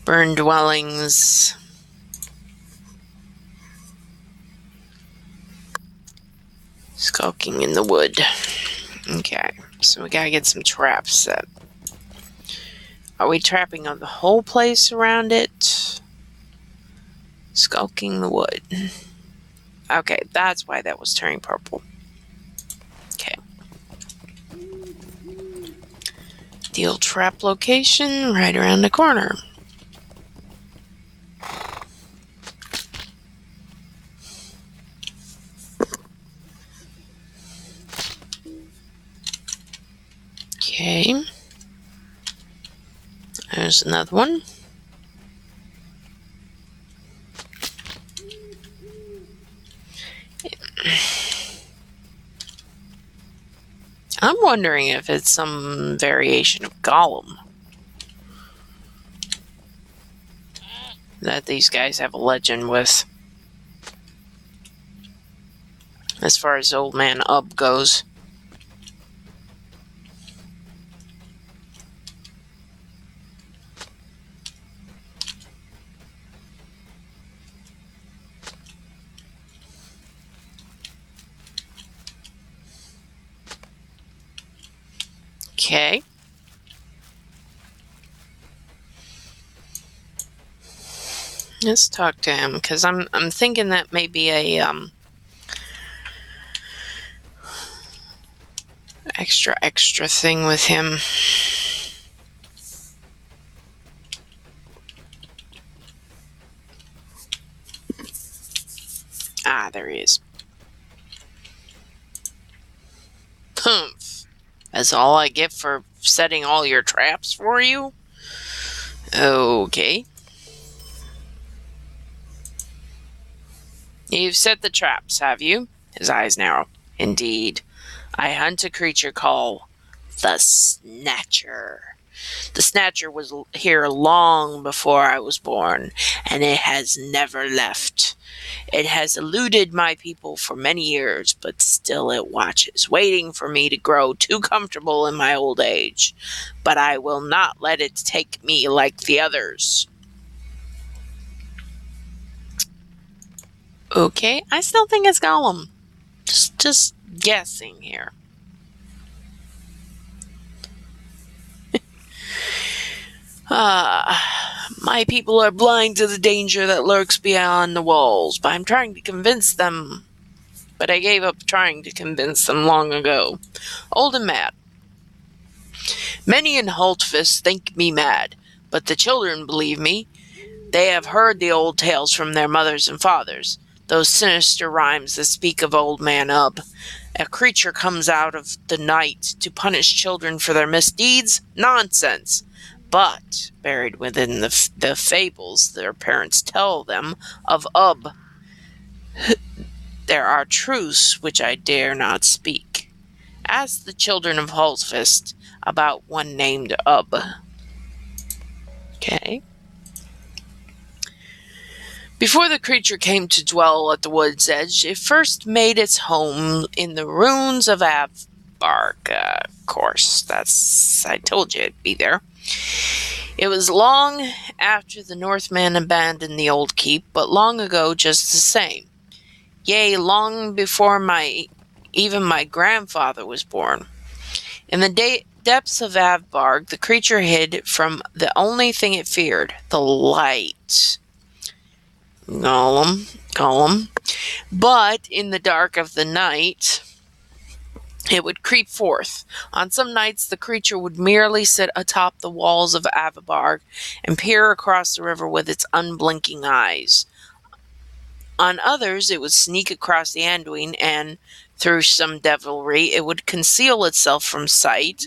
Burn dwellings. Skulking in the wood. Okay, so we gotta get some traps set. Are we trapping on the whole place around it? Skulking the wood. Okay, that's why that was turning purple. Okay. Deal trap location right around the corner. Okay. There's another one. I'm wondering if it's some variation of Gollum that these guys have a legend with. As far as Old Man Ub goes. Okay. Let's talk to him, because I'm thinking that may be a extra thing with him. Ah, there he is. Humph. That's all I get for setting all your traps for you? Okay. You've set the traps, have you? His eyes narrow. Indeed. I hunt a creature called the Snatcher. The Snatcher was here long before I was born, and it has never left. It has eluded my people for many years, but still it watches, waiting for me to grow too comfortable in my old age. But I will not let it take me like the others. Okay, I still think it's Gollum. Just guessing here. My people are blind to the danger that lurks beyond the walls, but I'm trying to convince them. But I gave up trying to convince them long ago. Old and mad. Many in Hultvis think me mad, but the children believe me. They have heard the old tales from their mothers and fathers, those sinister rhymes that speak of Old Man Ub. A creature comes out of the night to punish children for their misdeeds? Nonsense! But, buried within the fables their parents tell them of Ub, there are truths which I dare not speak. Ask the children of Hultvis about one named Ub. Okay. Before the creature came to dwell at the wood's edge, it first made its home in the ruins of Avbarg. Of course, I told you it'd be there. It was long after the Northmen abandoned the old keep, but long ago just the same. Yea, long before even my grandfather was born. In the depths of Avbarg, the creature hid from the only thing it feared, the light. Gollum. But in the dark of the night, it would creep forth. On some nights, the creature would merely sit atop the walls of Avbarg and peer across the river with its unblinking eyes. On others, it would sneak across the Anduin and, through some devilry, it would conceal itself from sight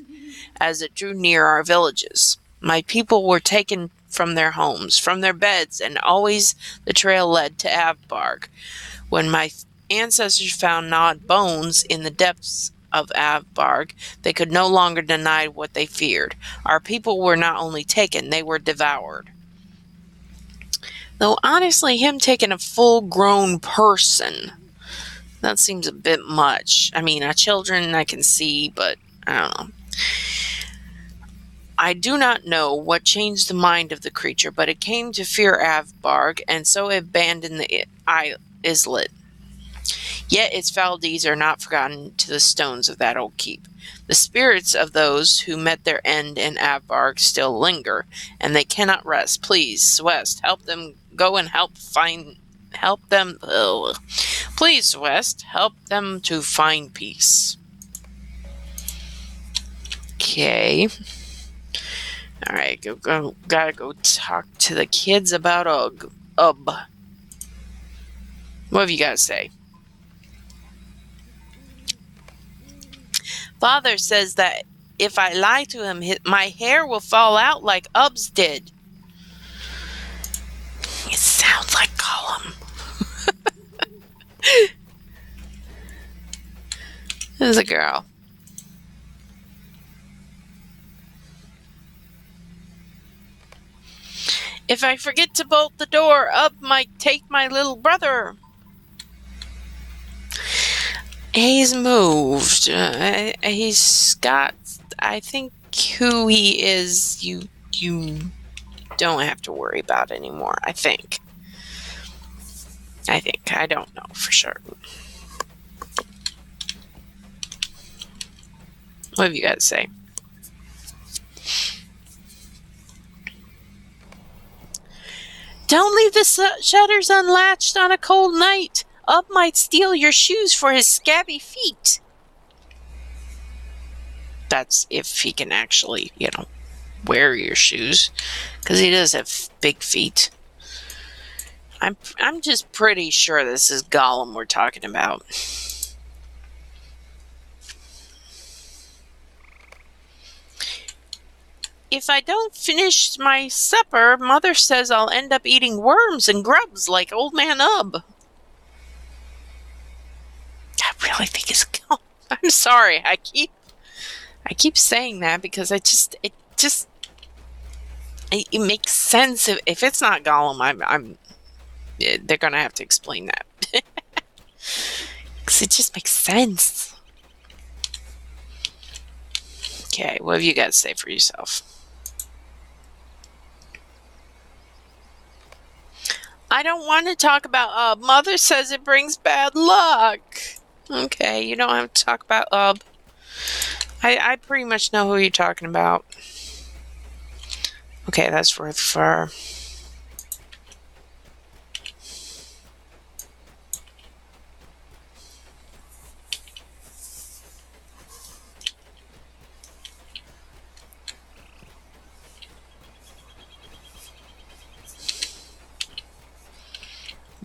as it drew near our villages. My people were taken from their homes, from their beds, and always the trail led to Avbarg. When my ancestors found gnawed bones in the depths of Avbarg, they could no longer deny what they feared. Our people were not only taken, they were devoured. Though honestly, him taking a full-grown person, that seems a bit much. I mean, children I can see, but I don't know. I do not know what changed the mind of the creature, but it came to fear Avbarg, and so it abandoned the islet. Yet its foul deeds are not forgotten to the stones of that old keep. The spirits of those who met their end in Avbarg still linger, and they cannot rest. Please, Swest, help them go and help them. Please, Swest, help them to find peace. Okay. Alright, gotta go talk to the kids about Ub. What have you got to say? Father says that if I lie to him, my hair will fall out like Ub's did. It sounds like Gollum. There's a girl. If I forget to bolt the door, Ub might take my little brother. He's moved. He's got, I think, who he is, you don't have to worry about anymore, I think. I don't know for sure. What have you got to say? Don't leave the shutters unlatched on a cold night. Ub might steal your shoes for his scabby feet. That's if he can actually, wear your shoes. Because he does have big feet. I'm just pretty sure this is Gollum we're talking about. If I don't finish my supper, Mother says I'll end up eating worms and grubs like Old Man Ub. I really think it's Gollum. I'm sorry. I keep saying that because it makes sense. If it's not Gollum, they're gonna have to explain that because it just makes sense. Okay, what have you got to say for yourself? I don't want to talk about Ub. Mother says it brings bad luck. Okay, you don't have to talk about Ub. I pretty much know who you're talking about. Okay, that's worth fur.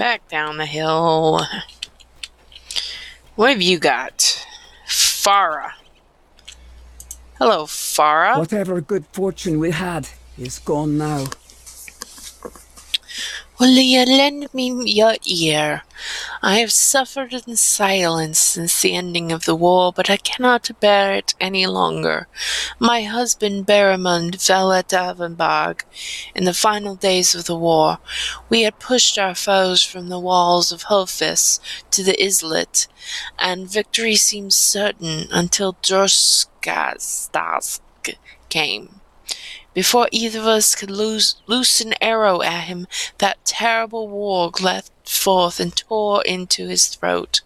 Back down the hill. What have you got? Farah. Hello, Farah. Whatever good fortune we had is gone now. Will you lend me your ear? I have suffered in silence since the ending of the war, but I cannot bear it any longer. My husband Beorning fell at Avenbarg in the final days of the war. We had pushed our foes from the walls of Hultvis to the islet, and victory seemed certain until Droskastask came. Before either of us could loose an arrow at him, that terrible warg leapt forth and tore into his throat.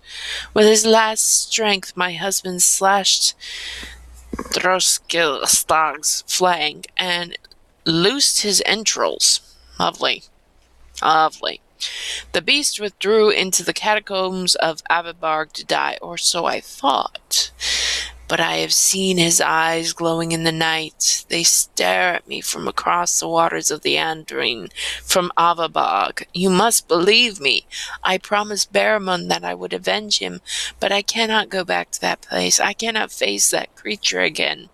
With his last strength, my husband slashed Droskilstag's flank and loosed his entrails. Lovely. Lovely. The beast withdrew into the catacombs of Avibarg to die, or so I thought. But I have seen his eyes glowing in the night. They stare at me from across the waters of the Andrine, from Avibarg. You must believe me. I promised Beorning that I would avenge him, but I cannot go back to that place. I cannot face that creature again.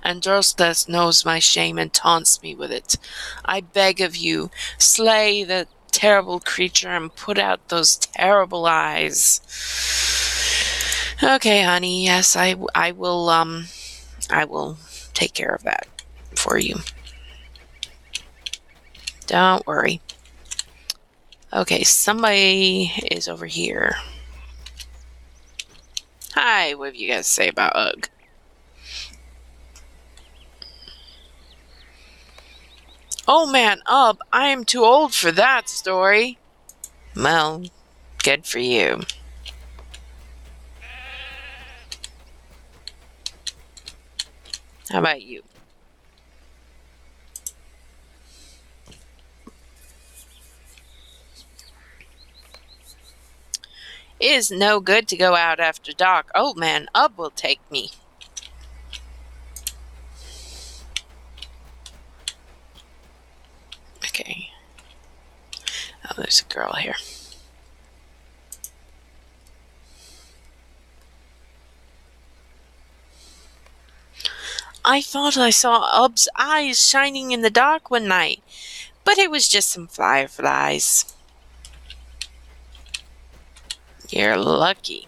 And Droskilst knows my shame and taunts me with it. I beg of you, slay the terrible creature and put out those terrible eyes. Okay, honey, yes, I will take care of that for you. Don't worry. Okay, somebody is over here. Hi, what have you guys to say about Ugg? Oh man, I am too old for that story. Well, good for you. How about you? It is no good to go out after dark. Oh man, Ub will take me. Okay. Oh, there's a girl here. I thought I saw Ub's eyes shining in the dark one night, but it was just some fireflies. You're lucky.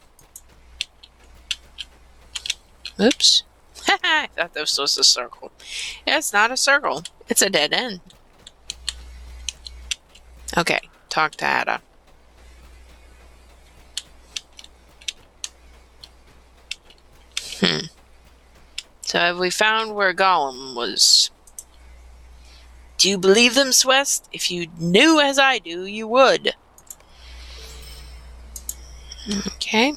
Oops. I thought this was a circle. Yeah, it's not a circle. It's a dead end. Okay, talk to Ada. So have we found where Gollum was? Do you believe them, Swest? If you knew as I do, you would. Okay.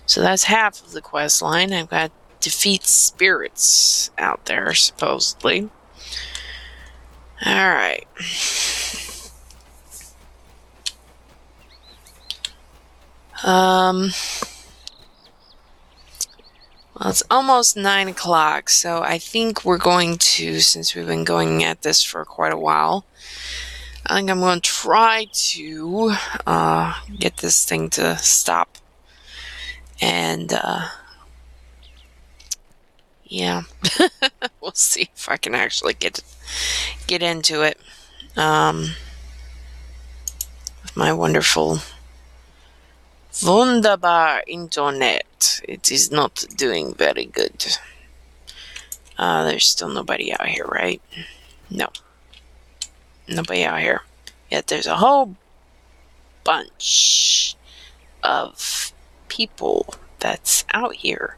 So that's half of the quest line. I've got defeat spirits out there, supposedly. Alright. Well, it's almost 9 o'clock, so I think we're going to, since we've been going at this for quite a while, I think I'm going to try to get this thing to stop. And, yeah, we'll see if I can actually get into it with my wonderful wunderbar internet. It is not doing very good. There's still nobody out here, right? No. Nobody out here. Yet there's a whole bunch of people that's out here.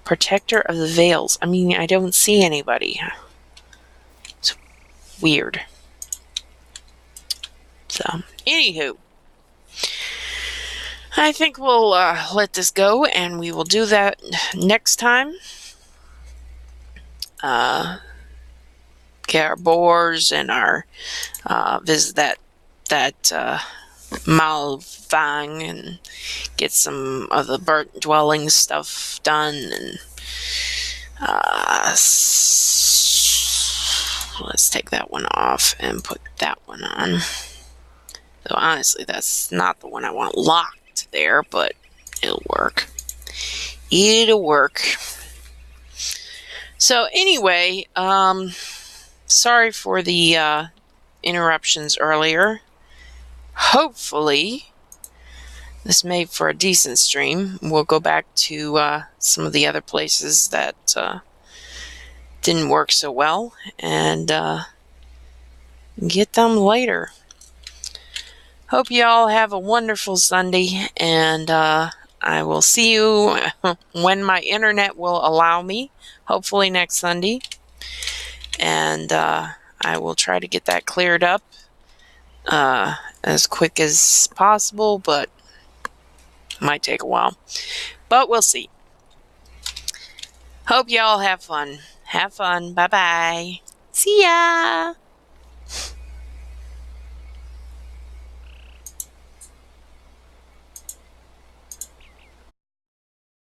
Protector of the Veils. I mean, I don't see anybody. It's weird. So, anywho. I think we'll let this go, and we will do that next time. Get our boars and our visit that Malvang and get some of the burnt dwelling stuff done, and let's take take that one off and put that one on. So honestly, that's not the one I want locked there, but it'll work. It'll work. So anyway, sorry for the interruptions earlier. Hopefully, this made for a decent stream. We'll go back to some of the other places that didn't work so well and get them later. Hope you all have a wonderful Sunday, and I will see you when my internet will allow me, hopefully next Sunday. And I will try to get that cleared up as quick as possible, but it might take a while. But we'll see. Hope you all have fun. Have fun. Bye-bye. See ya.